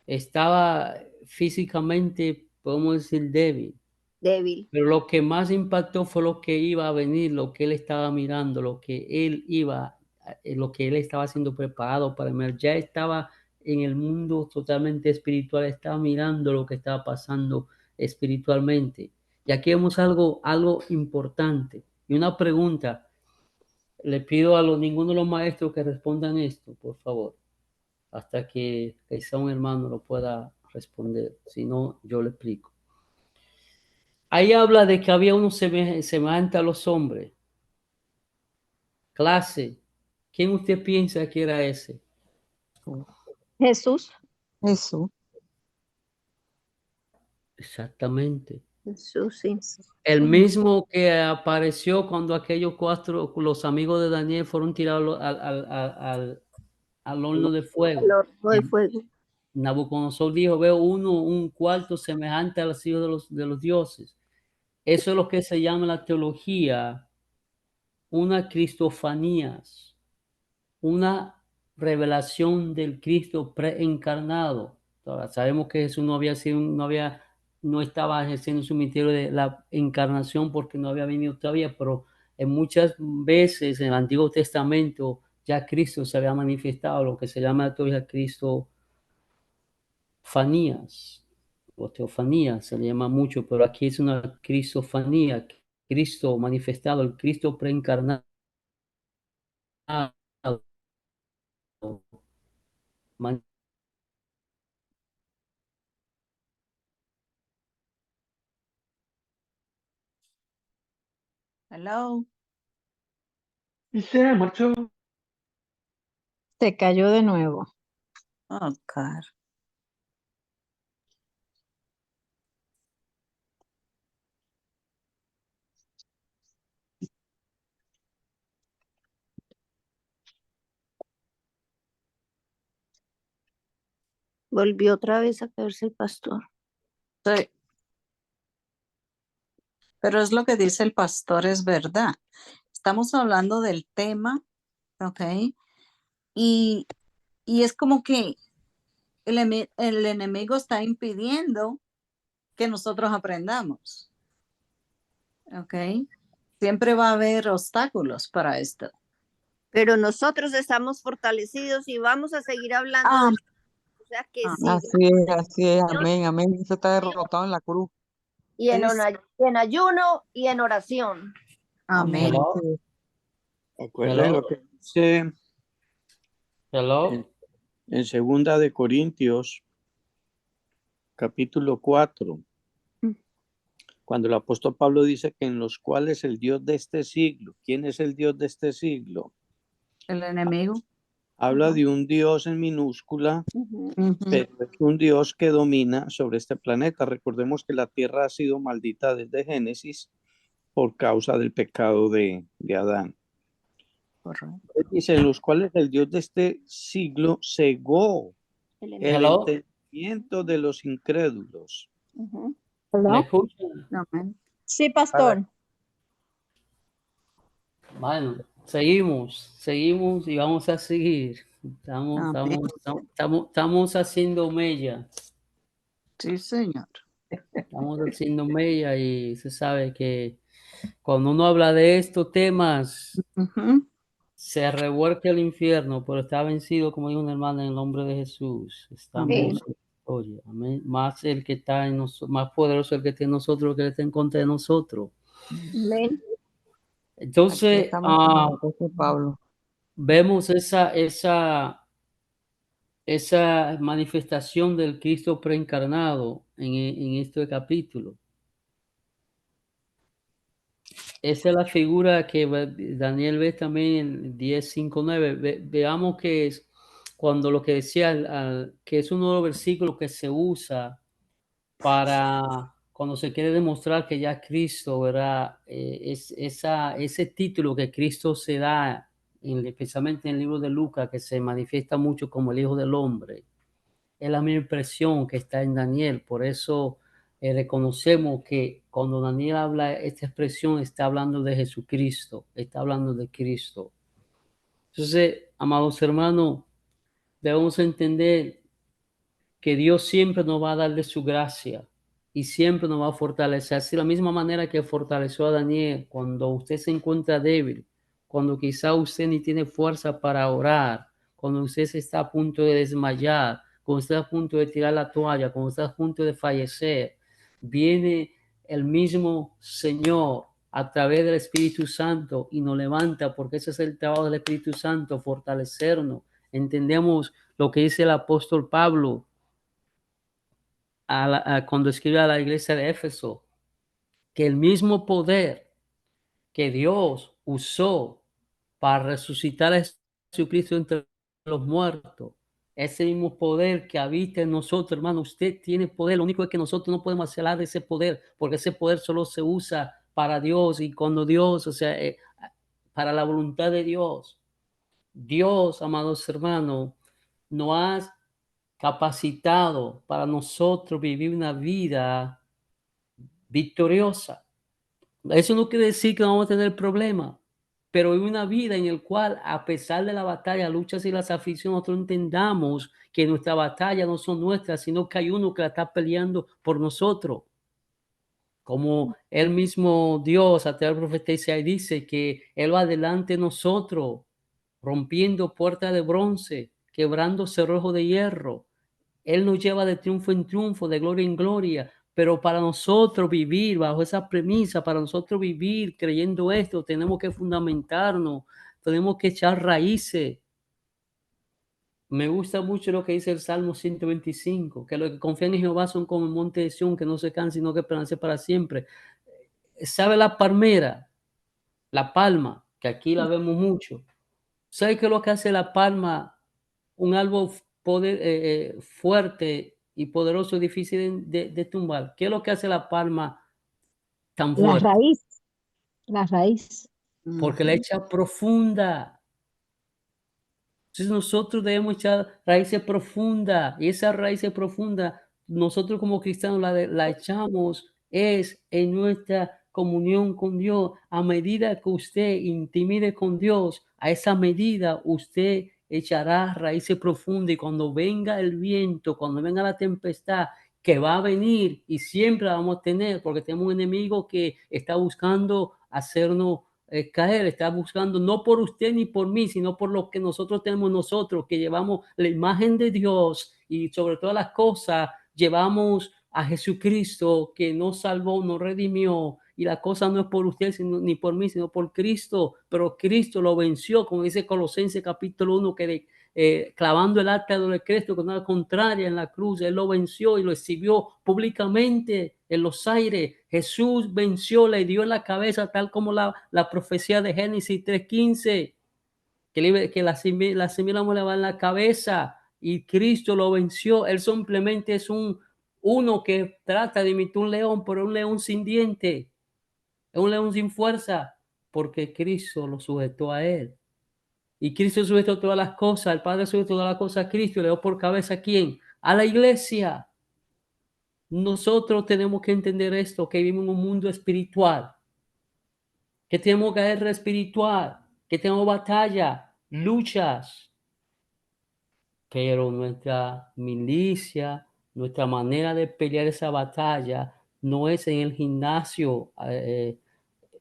[SPEAKER 1] Estaba físicamente, podemos decir, débil.
[SPEAKER 5] Débil.
[SPEAKER 1] Pero lo que más impactó fue lo que iba a venir, lo que él estaba mirando, lo que él estaba siendo preparado para ver. Ya estaba en el mundo totalmente espiritual, estaba mirando lo que estaba pasando espiritualmente. Y aquí vemos algo importante. Y una pregunta, le pido a ninguno de los maestros que respondan esto, por favor, hasta que quizá un hermano lo pueda responder. Si no, yo le explico. Ahí habla de que había uno semejante a los hombres. Clase. ¿Quién usted piensa que era ese?
[SPEAKER 3] Jesús.
[SPEAKER 6] Jesús.
[SPEAKER 1] Exactamente.
[SPEAKER 5] Jesús, sí.
[SPEAKER 1] El mismo que apareció cuando aquellos cuatro, los amigos de Daniel, fueron tirados al horno de fuego.
[SPEAKER 5] El horno de fuego.
[SPEAKER 1] Nabucodonosor dijo, veo un cuarto semejante a los hijos de los dioses. Eso es lo que se llama en la teología una cristofanías, una revelación del Cristo preencarnado. Ahora, sabemos que Jesús no estaba ejerciendo su ministerio de la encarnación porque no había venido todavía, pero en muchas veces en el Antiguo Testamento ya Cristo se había manifestado, lo que se llama todavía cristofanías o teofanía se le llama mucho, pero aquí es una cristofanía, Cristo manifestado, el Cristo preencarnado.
[SPEAKER 6] Hello.
[SPEAKER 8] Y se marchó.
[SPEAKER 3] Se cayó de nuevo.
[SPEAKER 6] Oh, God.
[SPEAKER 5] Volvió otra vez a caerse el pastor.
[SPEAKER 6] Sí. Pero es lo que dice el pastor, es verdad. Estamos hablando del tema, ¿ok? Y es como que el enemigo está impidiendo que nosotros aprendamos, ¿ok? Siempre va a haber obstáculos para esto.
[SPEAKER 5] Pero nosotros estamos fortalecidos y vamos a seguir hablando. O sea que sí.
[SPEAKER 7] Así es, amén, amén. Eso está derrotado en la cruz.
[SPEAKER 5] Y en ayuno y en oración.
[SPEAKER 6] Amén.
[SPEAKER 1] Hello.
[SPEAKER 2] Recuerden lo que dice
[SPEAKER 1] Hello.
[SPEAKER 2] en 2 de Corintios, capítulo 4, Cuando el apóstol Pablo dice que en los cuales el Dios de este siglo, ¿quién es el Dios de este siglo?
[SPEAKER 6] El enemigo.
[SPEAKER 2] Habla de un Dios en minúscula,
[SPEAKER 5] Ujú.
[SPEAKER 2] pero es un Dios que domina sobre este planeta. Recordemos que la tierra ha sido maldita desde Génesis por causa del pecado de Adán.
[SPEAKER 6] Correcto.
[SPEAKER 2] Dice, en los cuales el Dios de este siglo cegó
[SPEAKER 5] El
[SPEAKER 2] el
[SPEAKER 1] Hello,
[SPEAKER 2] entendimiento de los incrédulos.
[SPEAKER 5] Ujú.
[SPEAKER 1] ¿me
[SPEAKER 3] ¿Hello?
[SPEAKER 1] escuchan?
[SPEAKER 6] Amén.
[SPEAKER 3] Sí,
[SPEAKER 2] Para
[SPEAKER 3] pastor.
[SPEAKER 1] Bueno, seguimos y vamos a seguir.
[SPEAKER 6] Amén.
[SPEAKER 1] Estamos haciendo mella.
[SPEAKER 6] Sí, Señor.
[SPEAKER 1] Estamos haciendo mella y se sabe que cuando uno habla de estos temas,
[SPEAKER 6] Ujú.
[SPEAKER 1] se revuelca el infierno, pero está vencido, como dijo una hermana, en el nombre de Jesús. Estamos
[SPEAKER 6] Amén.
[SPEAKER 1] en victoria. Amén. Más el que está en nosotros, más poderoso el que está en nosotros que el que está en contra de nosotros.
[SPEAKER 5] Amén.
[SPEAKER 6] Aquí
[SPEAKER 1] Entonces,
[SPEAKER 6] estamos con el apóstol Pablo.
[SPEAKER 1] vemos esa manifestación del Cristo preencarnado en este capítulo. Esa es la figura que Daniel ve también en 10:5-9. Veamos que es cuando lo que decía, que es uno de los versículos que se usa para cuando se quiere demostrar que ya Cristo, ¿verdad? Ese título que Cristo se da, especialmente en el libro de Lucas, que se manifiesta mucho como el Hijo del Hombre. Es la misma impresión que está en Daniel. Por eso reconocemos que cuando Daniel habla esta expresión, está hablando de Jesucristo, está hablando de Cristo. Entonces, amados hermanos, debemos entender que Dios siempre nos va a dar de su gracia y siempre nos va a fortalecer. Así, de la misma manera que fortaleció a Daniel cuando usted se encuentra débil, cuando quizá usted ni tiene fuerza para orar, cuando usted se está a punto de desmayar, cuando usted está a punto de tirar la toalla, cuando usted está a punto de fallecer, viene el mismo Señor a través del Espíritu Santo y nos levanta, porque ese es el trabajo del Espíritu Santo, fortalecernos. Entendemos lo que dice el apóstol Pablo cuando escribe a la iglesia de Éfeso, que el mismo poder que Dios usó para resucitar a Jesucristo entre los muertos, ese mismo poder que habita en nosotros, hermano, usted tiene poder, lo único es que nosotros no podemos hacer de ese poder, porque ese poder solo se usa para Dios y cuando Dios, o sea, para la voluntad de Dios. Dios, amados hermanos, nos ha capacitado para nosotros vivir una vida victoriosa. Eso no quiere decir que no vamos a tener problemas, pero hay una vida en la cual, a pesar de la batalla, luchas y las aflicciones, nosotros entendamos que nuestra batalla no son nuestras, sino que hay uno que la está peleando por nosotros. Como el mismo Dios a través del profeta Isaías dice que Él va delante de nosotros, rompiendo puertas de bronce, quebrando cerrojos de hierro. Él nos lleva de triunfo en triunfo, de gloria en gloria, pero para nosotros vivir bajo esa premisa, para nosotros vivir creyendo esto, tenemos que fundamentarnos, tenemos que echar raíces. Me gusta mucho lo que dice el Salmo 125, que los que confían en Jehová son como el monte de Sión, que no se cansa, sino que permanece para siempre. ¿Sabe la palmera? La palma, que aquí la vemos mucho. ¿Sabe qué es lo que hace la palma? Un árbol fuerte y poderoso, difícil de tumbar. ¿Qué es lo que hace la palma tan
[SPEAKER 3] La
[SPEAKER 1] fuerte?
[SPEAKER 3] raíz, la raíz.
[SPEAKER 1] Porque la echa profunda. Entonces nosotros debemos echar raíces profundas y esa raíces profunda nosotros como cristianos la echamos es en nuestra comunión con Dios. A medida que usted intimide con Dios, a esa medida usted echará raíces profundas y cuando venga el viento, cuando venga la tempestad, que va a venir y siempre la vamos a tener porque tenemos un enemigo que está buscando hacernos caer, está buscando no por usted ni por mí, sino por lo que nosotros tenemos nosotros, que llevamos la imagen de Dios y sobre todas las cosas llevamos a Jesucristo que nos salvó, nos redimió y la cosa no es por usted ni por mí, sino por Cristo, pero Cristo lo venció, como dice Colosenses capítulo 1, que clavando el arca de Cristo con una contraria en la cruz, Él lo venció y lo exhibió públicamente en los aires. Jesús venció, le dio en la cabeza, tal como la profecía de Génesis 3:15, que la semilla le va en la cabeza y Cristo lo venció. Él simplemente es uno que trata de imitar un león, pero un león sin diente, un león sin fuerza, porque Cristo lo sujetó a él. Y Cristo sujetó todas las cosas, el Padre sujetó todas las cosas a Cristo y le dio por cabeza ¿a quién? A la iglesia. Nosotros tenemos que entender esto, que vivimos en un mundo espiritual, que tenemos guerra espiritual, que tenemos batalla, luchas, pero nuestra milicia, nuestra manera de pelear esa batalla no es en el gimnasio,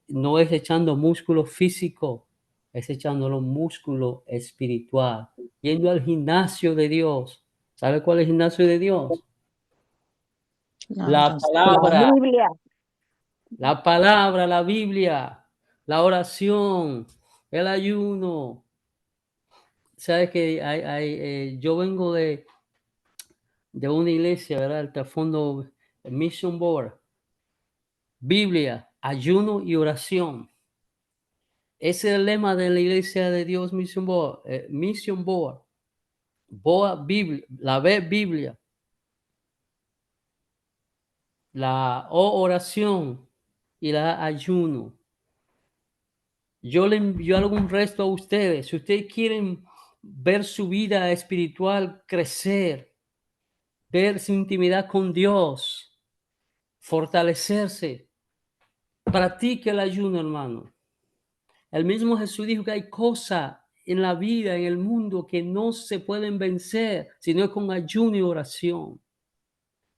[SPEAKER 1] no es echando músculo físico, es echando los músculos espiritual, yendo al gimnasio de Dios. ¿Sabe cuál es el gimnasio de Dios? La palabra,
[SPEAKER 3] La Biblia.
[SPEAKER 1] la palabra, la Biblia, la oración, el ayuno. Sabes que yo vengo de una iglesia, ¿verdad? El trasfondo Mission Board, Biblia, ayuno y oración. Ese es el lema de la iglesia de Dios Mission Board. Mission Board. Biblia, la Biblia. La oración y la ayuno. Yo le envío algún resto a ustedes. Si ustedes quieren ver su vida espiritual crecer, ver su intimidad con Dios, fortalecerse, practique el ayuno, hermano. El mismo Jesús dijo que hay cosas en la vida, en el mundo, que no se pueden vencer, sino con ayuno y oración.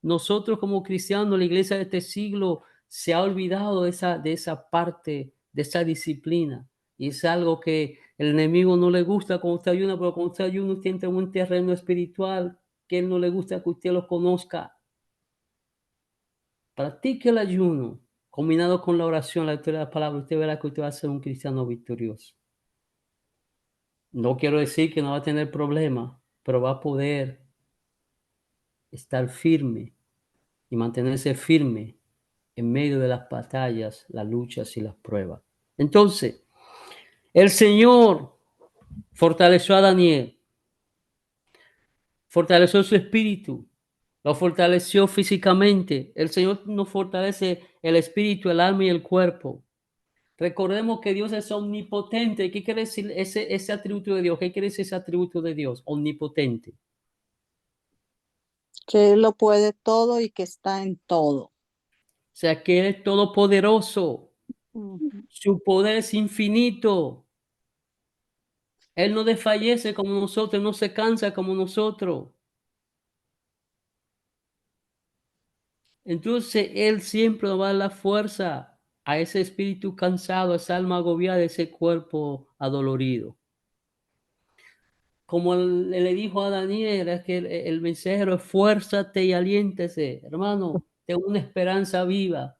[SPEAKER 1] Nosotros como cristianos, la iglesia de este siglo se ha olvidado de esa parte, de esa disciplina. Y es algo que el enemigo no le gusta cuando usted ayuna, pero cuando usted ayuna, usted entra en un terreno espiritual que él no le gusta que usted lo conozca. Practique el ayuno, combinado con la oración, la lectura de la palabra, usted verá que usted va a ser un cristiano victorioso. No quiero decir que no va a tener problemas, pero va a poder estar firme y mantenerse firme en medio de las batallas, las luchas y las pruebas. Entonces, el Señor fortaleció a Daniel, fortaleció su espíritu, lo fortaleció físicamente. El Señor nos fortalece el espíritu, el alma y el cuerpo. Recordemos que Dios es omnipotente. ¿Qué quiere decir ese atributo de Dios? ¿Qué quiere decir ese atributo de Dios? Omnipotente.
[SPEAKER 6] Que Él lo puede todo y que está en todo.
[SPEAKER 1] O sea, que Él es todopoderoso.
[SPEAKER 6] Ujú.
[SPEAKER 1] Su poder es infinito. Él no desfallece como nosotros, no se cansa como nosotros. Entonces, Él siempre nos va a dar la fuerza a ese espíritu cansado, a esa alma agobiada, a ese cuerpo adolorido. Como le dijo a Daniel, es que el mensajero, esfuérzate y aliéntese. Hermano, tengo una esperanza viva.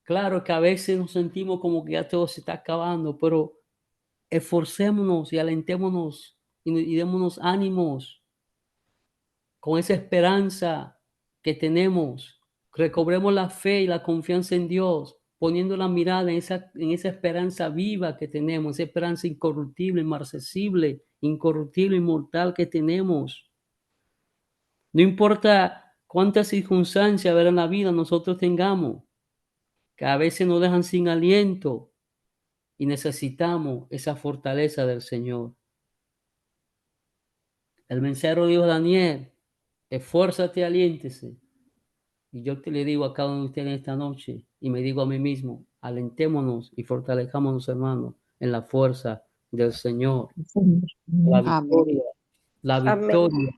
[SPEAKER 1] Claro que a veces nos sentimos como que ya todo se está acabando, pero esforcémonos y alentémonos y démonos ánimos con esa esperanza que tenemos. Recobremos la fe y la confianza en Dios, poniendo la mirada en esa esperanza viva que tenemos, esa esperanza incorruptible, inmarcesible, incorruptible, inmortal que tenemos. No importa cuántas circunstancias en la vida nosotros tengamos, que a veces nos dejan sin aliento y necesitamos esa fortaleza del Señor. El mensajero dijo a Daniel, esfuérzate, aliéntese. Y yo te le digo a cada uno de ustedes esta noche, y me digo a mí mismo, alentémonos y fortalezcámonos, hermanos, en la fuerza del Señor. La victoria, la victoria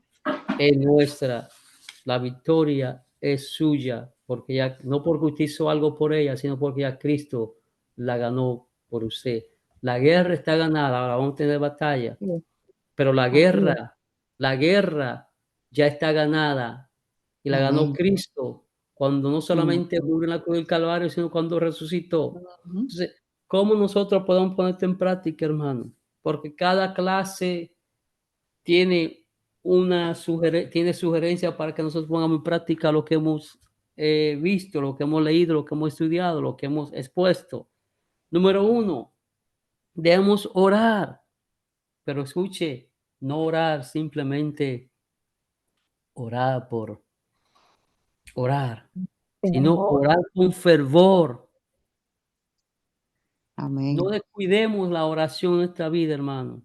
[SPEAKER 1] es nuestra, la victoria es suya, porque ya, no porque usted hizo algo por ella, sino porque ya Cristo la ganó por usted. La guerra está ganada, ahora vamos a tener batalla, pero la guerra ya está ganada y la ganó Cristo cuando no solamente murió en la cruz del Calvario, sino cuando resucitó. Entonces, ¿cómo nosotros podemos poner esto en práctica, hermano? Porque cada clase tiene tiene sugerencia para que nosotros pongamos en práctica lo que hemos visto, lo que hemos leído, lo que hemos estudiado, lo que hemos expuesto. Número 1, debemos orar, pero escuche, no orar simplemente orar por orar, sino
[SPEAKER 3] Fervor.
[SPEAKER 1] orar con fervor.
[SPEAKER 7] Amén.
[SPEAKER 1] No descuidemos la oración en nuestra vida, hermano.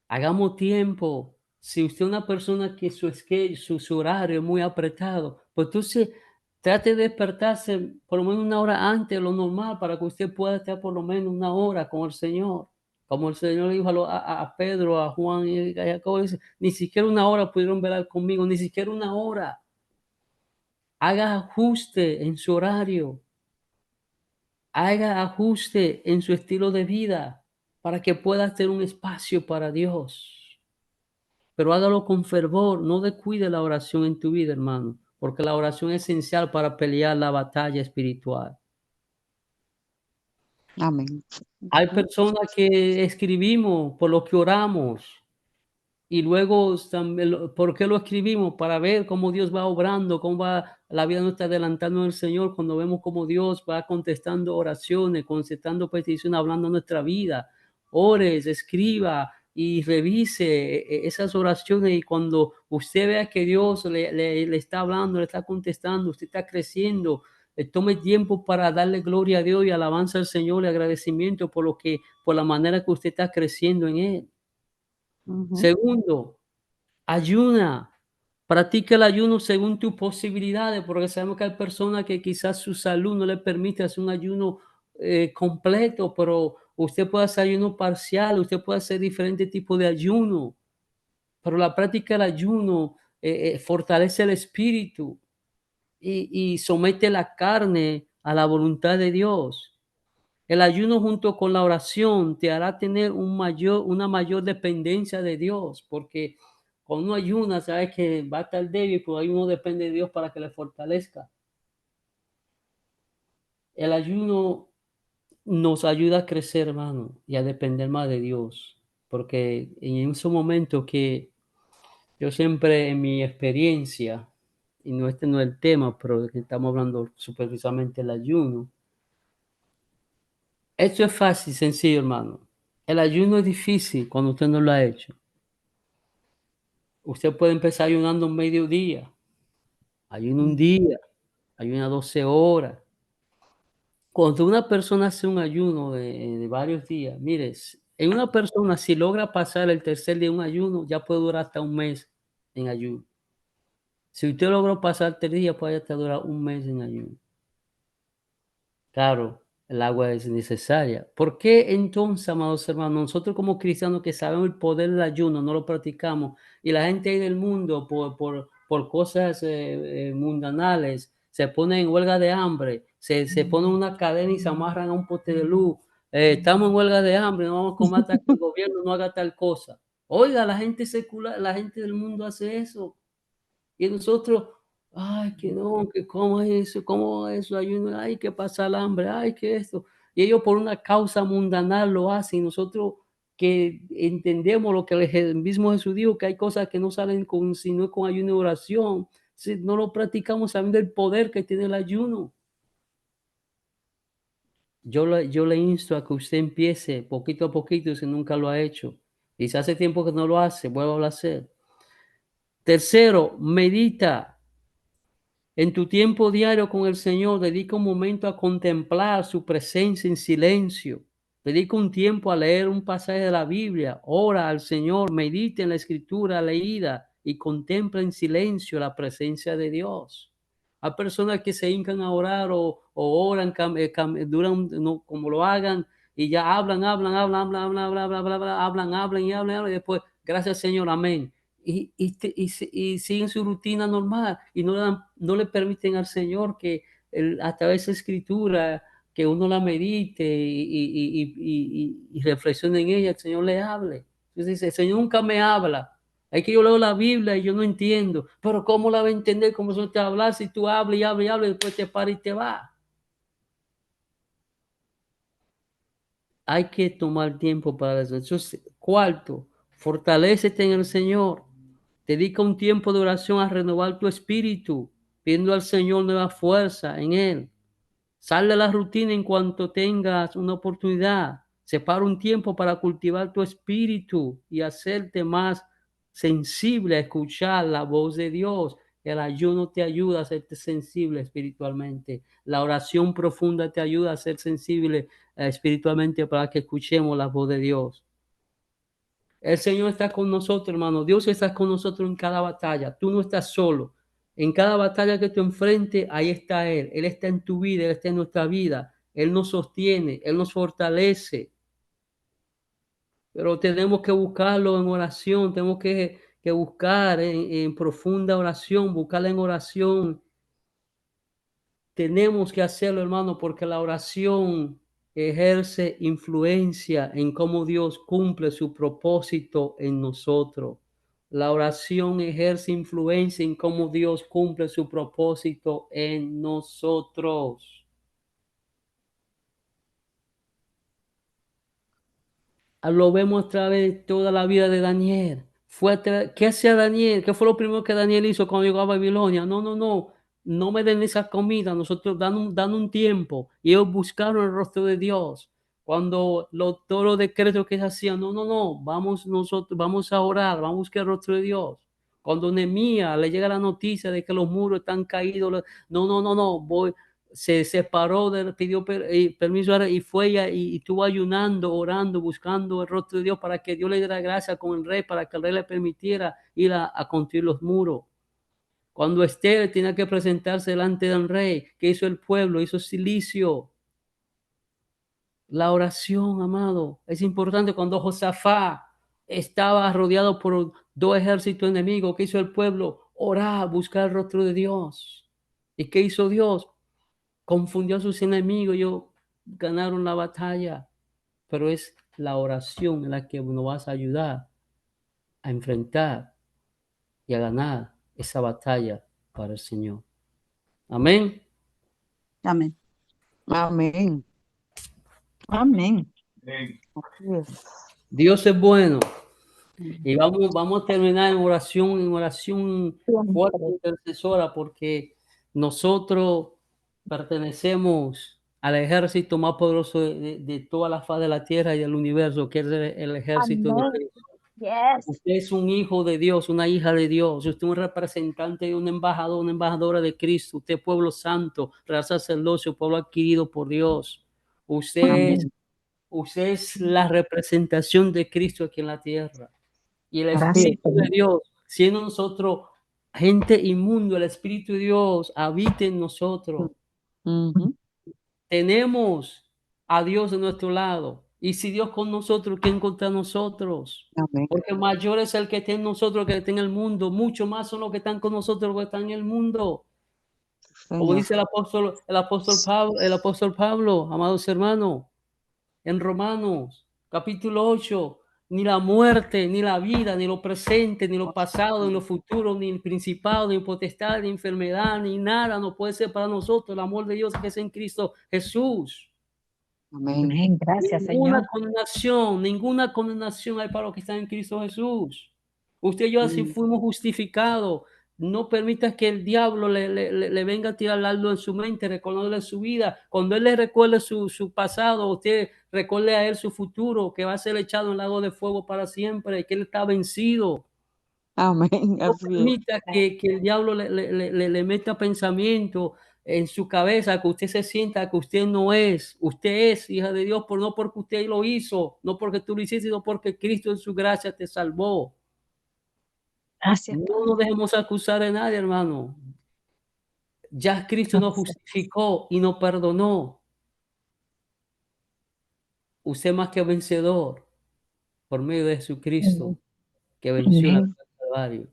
[SPEAKER 1] Hagamos tiempo. Si usted es una persona que su horario es muy apretado, pues entonces trate de despertarse por lo menos una hora antes de lo normal para que usted pueda estar por lo menos una hora con el Señor. Como el Señor le dijo a Pedro, a Juan y a Jacobo, dice, ni siquiera una hora pudieron velar conmigo, ni siquiera una hora. Haga ajuste en su horario. Haga ajuste en su estilo de vida para que pueda hacer un espacio para Dios. Pero hágalo con fervor, no descuide la oración en tu vida, hermano, porque la oración es esencial para pelear la batalla espiritual.
[SPEAKER 7] Amén.
[SPEAKER 1] Hay personas que escribimos por lo que oramos y luego también, ¿por qué lo escribimos? Para ver cómo Dios va obrando, cómo va la vida nuestra adelantando en el Señor, cuando vemos cómo Dios va contestando oraciones, contestando peticiones, hablando de nuestra vida. Ores, escriba y revise esas oraciones, y cuando usted vea que Dios le está hablando, le está contestando, usted está creciendo, tome tiempo para darle gloria a Dios y alabanza al Señor y agradecimiento por la manera que usted está creciendo en Él.
[SPEAKER 3] Ujú.
[SPEAKER 1] Segundo, ayuna. Practica el ayuno según tus posibilidades, porque sabemos que hay personas que quizás su salud no le permite hacer un ayuno completo, pero usted puede hacer ayuno parcial, usted puede hacer diferentes tipos de ayuno, pero la práctica del ayuno fortalece el espíritu y somete la carne a la voluntad de Dios. El ayuno junto con la oración te hará tener una mayor dependencia de Dios, porque cuando uno ayuna, sabes que va a estar débil, pero ahí uno depende de Dios para que le fortalezca. El ayuno nos ayuda a crecer, hermano, y a depender más de Dios, porque en esos momentos que yo siempre en mi experiencia, y no este no es el tema, pero que estamos hablando superficialmente del ayuno. Esto es fácil, sencillo, hermano. El ayuno es difícil cuando usted no lo ha hecho. Usted puede empezar ayunando un mediodía, ayuna un día, ayuna 12 horas. Cuando una persona hace un ayuno de varios días, mire, en una persona, si logra pasar el tercer día de un ayuno, ya puede durar hasta un mes en ayuno. Si usted logró pasar 3 días, puede hasta durar un mes en ayuno. Claro, el agua es necesaria. ¿Por qué entonces, amados hermanos, nosotros como cristianos que sabemos el poder del ayuno, no lo practicamos? Y la gente ahí del mundo, por cosas mundanales, se pone en huelga de hambre, se pone una cadena y se amarran a un poste de luz. Estamos en huelga de hambre, no vamos a comer hasta que el gobierno no haga tal cosa. Oiga, la gente secular, la gente del mundo hace eso. Y nosotros, ay, que no, que cómo es eso, ayuno, ay, que pasa el hambre, ay, que esto. Y ellos por una causa mundanal lo hacen, y nosotros que entendemos lo que el mismo Jesús dijo, que hay cosas que no salen sino con ayuno y oración, si no lo practicamos sabiendo el poder que tiene el ayuno. Yo le insto a que usted empiece poquito a poquito si nunca lo ha hecho. Y si hace tiempo que no lo hace, vuelva a hacer. Tercero, medita. En tu tiempo diario con el Señor, dedica un momento a contemplar su presencia en silencio. Dedica un tiempo a leer un pasaje de la Biblia. Ora al Señor, medita en la escritura leída y contempla en silencio la presencia de Dios. Hay personas que se hincan a orar o oran, duran, no, como lo hagan, y ya hablan y después, gracias Señor, amén. Y siguen su rutina normal y no le permiten al Señor que a través de escritura que uno la medite y reflexione en ella, el Señor le hable. Entonces dice, el Señor nunca me habla. Es que yo leo la Biblia y yo no entiendo. Pero ¿cómo la va a entender? ¿Cómo se te va a hablar si tú hablas y hablas y hablas y después te para y te va? Hay que tomar tiempo para eso. Entonces, cuarto, fortalécete en el Señor. Dedica un tiempo de oración a renovar tu espíritu. pidiendo al Señor nueva fuerza en Él. Sal de la rutina en cuanto tengas una oportunidad. Separa un tiempo para cultivar tu espíritu y hacerte más sensible a escuchar la voz de Dios. El ayuno te ayuda a hacerte sensible espiritualmente. La oración profunda te ayuda a ser sensible espiritualmente para que escuchemos la voz de Dios. El Señor está con nosotros, hermano. Dios está con nosotros en cada batalla. Tú no estás solo. En cada batalla que tú enfrentes, ahí está Él. Él está en tu vida, Él está en nuestra vida. Él nos sostiene, Él nos fortalece. Pero tenemos que buscarlo en oración, tenemos que buscar en profunda oración, buscarla en oración. Tenemos que hacerlo, hermano, porque la oración ejerce influencia en cómo Dios cumple su propósito en nosotros. La oración ejerce influencia en cómo Dios cumple su propósito en nosotros. Lo vemos a través de toda la vida de Daniel. ¿Qué hacía Daniel? ¿Qué fue lo primero que Daniel hizo cuando llegó a Babilonia? No me den esa comida, nosotros dan un tiempo. Y ellos buscaron el rostro de Dios. Cuando todos los decretos que se hacían, nosotros vamos a orar, vamos a buscar el rostro de Dios. Cuando Nehemías le llega la noticia de que los muros están caídos, se separó, pidió permiso y fue y estuvo ayunando, orando, buscando el rostro de Dios para que Dios le diera gracia con el rey, para que el rey le permitiera ir a construir los muros. Cuando Esther tenía que presentarse delante del rey, ¿qué hizo el pueblo? Hizo silicio. La oración, amado, es importante. Cuando Josafat estaba rodeado por 2 ejércitos enemigos, ¿qué hizo el pueblo? Orar, buscar el rostro de Dios. ¿Y qué hizo Dios? Confundió a sus enemigos, ellos ganaron la batalla, pero es la oración en la que nos vas a ayudar a enfrentar y a ganar esa batalla para el Señor. Amén.
[SPEAKER 6] Amén.
[SPEAKER 7] Amén.
[SPEAKER 3] Amén.
[SPEAKER 7] Así es.
[SPEAKER 1] Dios es bueno. Y vamos a terminar en oración fuerte, intercesora, porque nosotros pertenecemos al ejército más poderoso de toda la faz de la tierra y del universo, que es el ejército de Cristo.
[SPEAKER 3] Yes.
[SPEAKER 1] Usted es un hijo de Dios, una hija de Dios. Usted es un representante y un embajador, una embajadora de Cristo. Usted es pueblo santo, real sacerdocio, pueblo adquirido por Dios. Usted es la representación de Cristo aquí en la tierra. Y el
[SPEAKER 3] Gracias,
[SPEAKER 1] Espíritu de
[SPEAKER 3] Señor.
[SPEAKER 1] Dios, siendo nosotros gente inmundo, el Espíritu de Dios habita en nosotros.
[SPEAKER 7] Ujú.
[SPEAKER 1] Tenemos a Dios de nuestro lado. Y si Dios con nosotros, ¿quién contra nosotros?
[SPEAKER 7] Amén.
[SPEAKER 1] Porque mayor es el que está en nosotros que está en el mundo. Mucho más son los que están con nosotros los que están en el mundo. Como
[SPEAKER 7] Señor.
[SPEAKER 1] dice el apóstol Pablo, amados hermanos, en Romanos, capítulo 8, ni la muerte, ni la vida, ni lo presente, ni lo pasado, ni lo futuro, ni el principado, ni potestad, ni enfermedad, ni nada no puede ser para nosotros el amor de Dios que es en Cristo Jesús.
[SPEAKER 7] Amén.
[SPEAKER 3] Amén. Gracias, Señor.
[SPEAKER 1] Ninguna condenación hay para los que están en Cristo Jesús. Usted y yo así fuimos justificados. No permitas que el diablo le venga a tirar algo en su mente, recordándole su vida. Cuando él le recuerde su pasado, usted recuerde a él su futuro, que va a ser echado en el lago de fuego para siempre, que él está vencido.
[SPEAKER 7] Amén.
[SPEAKER 1] No
[SPEAKER 7] Así es.
[SPEAKER 1] permita que el diablo le meta pensamiento en su cabeza, que usted se sienta que usted no es. Usted es hija de Dios, no porque usted lo hizo, no porque tú lo hiciste, sino porque Cristo en su gracia te salvó.
[SPEAKER 3] Gracias,
[SPEAKER 1] No nos dejemos acusar de nadie, hermano. Ya Cristo nos justificó y nos perdonó. Usted más que vencedor por medio de Jesucristo que venció en la cruz del Calvario.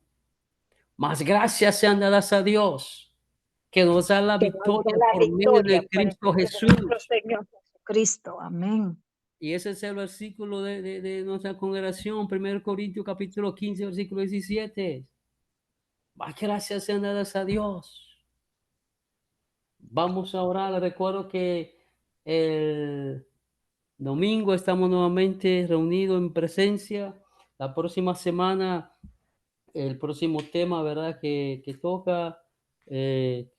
[SPEAKER 1] Más gracias sean dadas a Dios que nos da la victoria por medio de Cristo Jesús.
[SPEAKER 3] Señor Jesucristo. Amén.
[SPEAKER 1] Y ese es el versículo de nuestra congregación, 1 Corintios capítulo 15, versículo 17. Más gracias sean dadas a Dios. Vamos a orar. Recuerdo que el domingo estamos nuevamente reunidos en presencia. La próxima semana, el próximo tema, ¿verdad? Que toca Es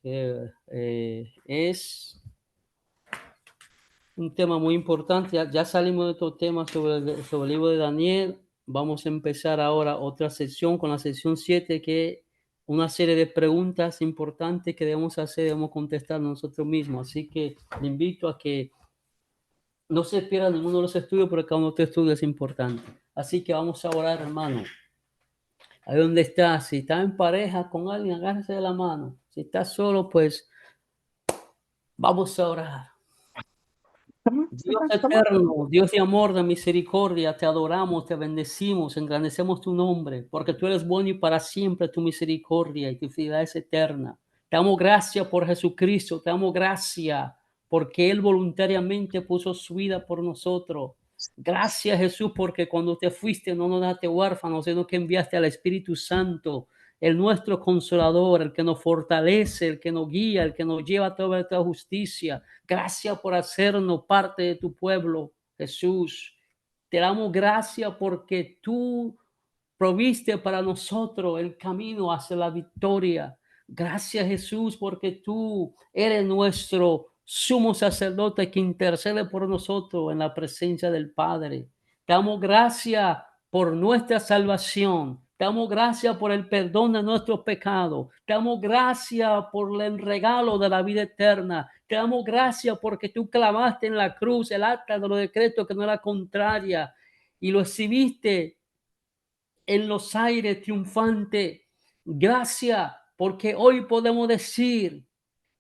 [SPEAKER 1] un tema muy importante. Ya salimos de estos temas sobre el libro de Daniel. Vamos a empezar ahora otra sección con la sección 7, que es una serie de preguntas importantes que debemos hacer, debemos contestar nosotros mismos. Así que le invito a que no se pierda ninguno de los estudios, porque cada uno de estos estudios es importante. Así que vamos a orar, hermano. Ahí donde estás, si estás en pareja con alguien, agárrese de la mano. Si estás solo, pues vamos a orar. Dios eterno, Dios de amor, de misericordia, te adoramos, te bendecimos, engrandecemos tu nombre, porque tú eres bueno y para siempre tu misericordia y tu fidelidad es eterna. Te damos gracias por Jesucristo, te damos gracias porque Él voluntariamente puso su vida por nosotros. Gracias, Jesús, porque cuando te fuiste no nos dejaste huérfanos, sino que enviaste al Espíritu Santo, el nuestro consolador, el que nos fortalece, el que nos guía, el que nos lleva a toda esta justicia. Gracias por hacernos parte de tu pueblo, Jesús. Te damos gracias porque tú proviste para nosotros el camino hacia la victoria. Gracias, Jesús, porque tú eres nuestro sumo sacerdote que intercede por nosotros en la presencia del Padre. Te damos gracias por nuestra salvación. Te damos gracias por el perdón de nuestros pecados. Te damos gracias por el regalo de la vida eterna. Te damos gracias porque tú clavaste en la cruz el acta de los decretos que no era contraria y lo exhibiste en los aires triunfante. Gracias porque hoy podemos decir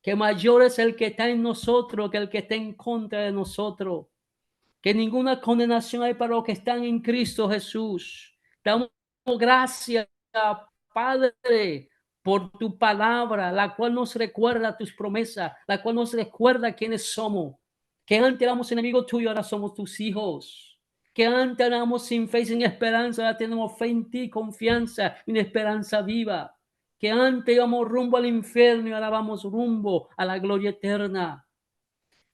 [SPEAKER 1] que mayor es el que está en nosotros que el que está en contra de nosotros. Que ninguna condenación hay para los que están en Cristo Jesús. Damos gracias, Padre, por tu palabra, la cual nos recuerda tus promesas, la cual nos recuerda quiénes somos. Que antes éramos enemigos tuyos, ahora somos tus hijos. Que antes éramos sin fe y sin esperanza, ahora tenemos fe en ti, confianza y una esperanza viva. Que antes íbamos rumbo al infierno y ahora vamos rumbo a la gloria eterna.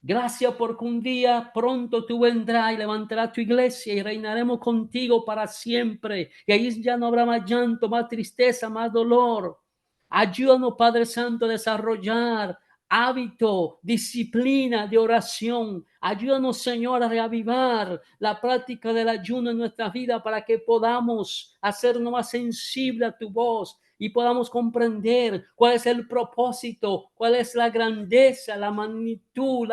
[SPEAKER 1] Gracias porque un día pronto tú vendrás y levantarás tu iglesia y reinaremos contigo para siempre. Y ahí ya no habrá más llanto, más tristeza, más dolor. Ayúdanos, Padre Santo, a desarrollar hábito, disciplina de oración. Ayúdanos, Señor, a reavivar la práctica del ayuno en nuestra vida para que podamos hacernos más sensibles a tu voz y podamos comprender cuál es el propósito, cuál es la grandeza, la magnitud,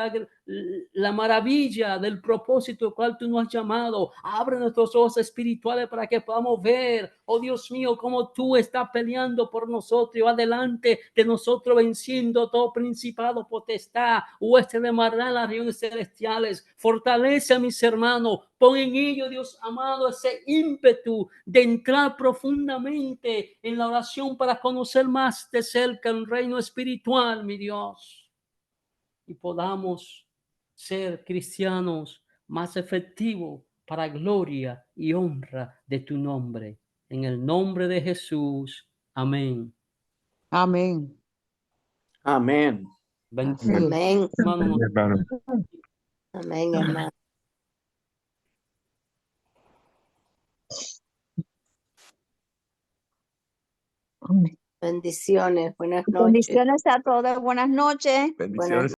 [SPEAKER 1] la maravilla del propósito al cual tú nos has llamado. Abre nuestros ojos espirituales para que podamos ver, oh Dios mío, cómo tú estás peleando por nosotros y adelante de nosotros, venciendo todo principado, potestad, hueste de maldad en las regiones celestiales. Fortalece a mis hermanos, pon en ellos, Dios amado, ese ímpetu de entrar profundamente en la oración para conocer más de cerca el reino espiritual, mi Dios, y podamos ser cristianos más efectivos para gloria y honra de tu nombre. En el nombre de Jesús. Amén.
[SPEAKER 7] Amén.
[SPEAKER 2] Amén.
[SPEAKER 7] Así es.
[SPEAKER 5] Amén.
[SPEAKER 1] Hermano,
[SPEAKER 8] Hermano.
[SPEAKER 5] Amén, hermano.
[SPEAKER 3] Amén.
[SPEAKER 5] Bendiciones. Buenas noches.
[SPEAKER 3] Bendiciones a todos. Buenas noches.
[SPEAKER 8] Bendiciones.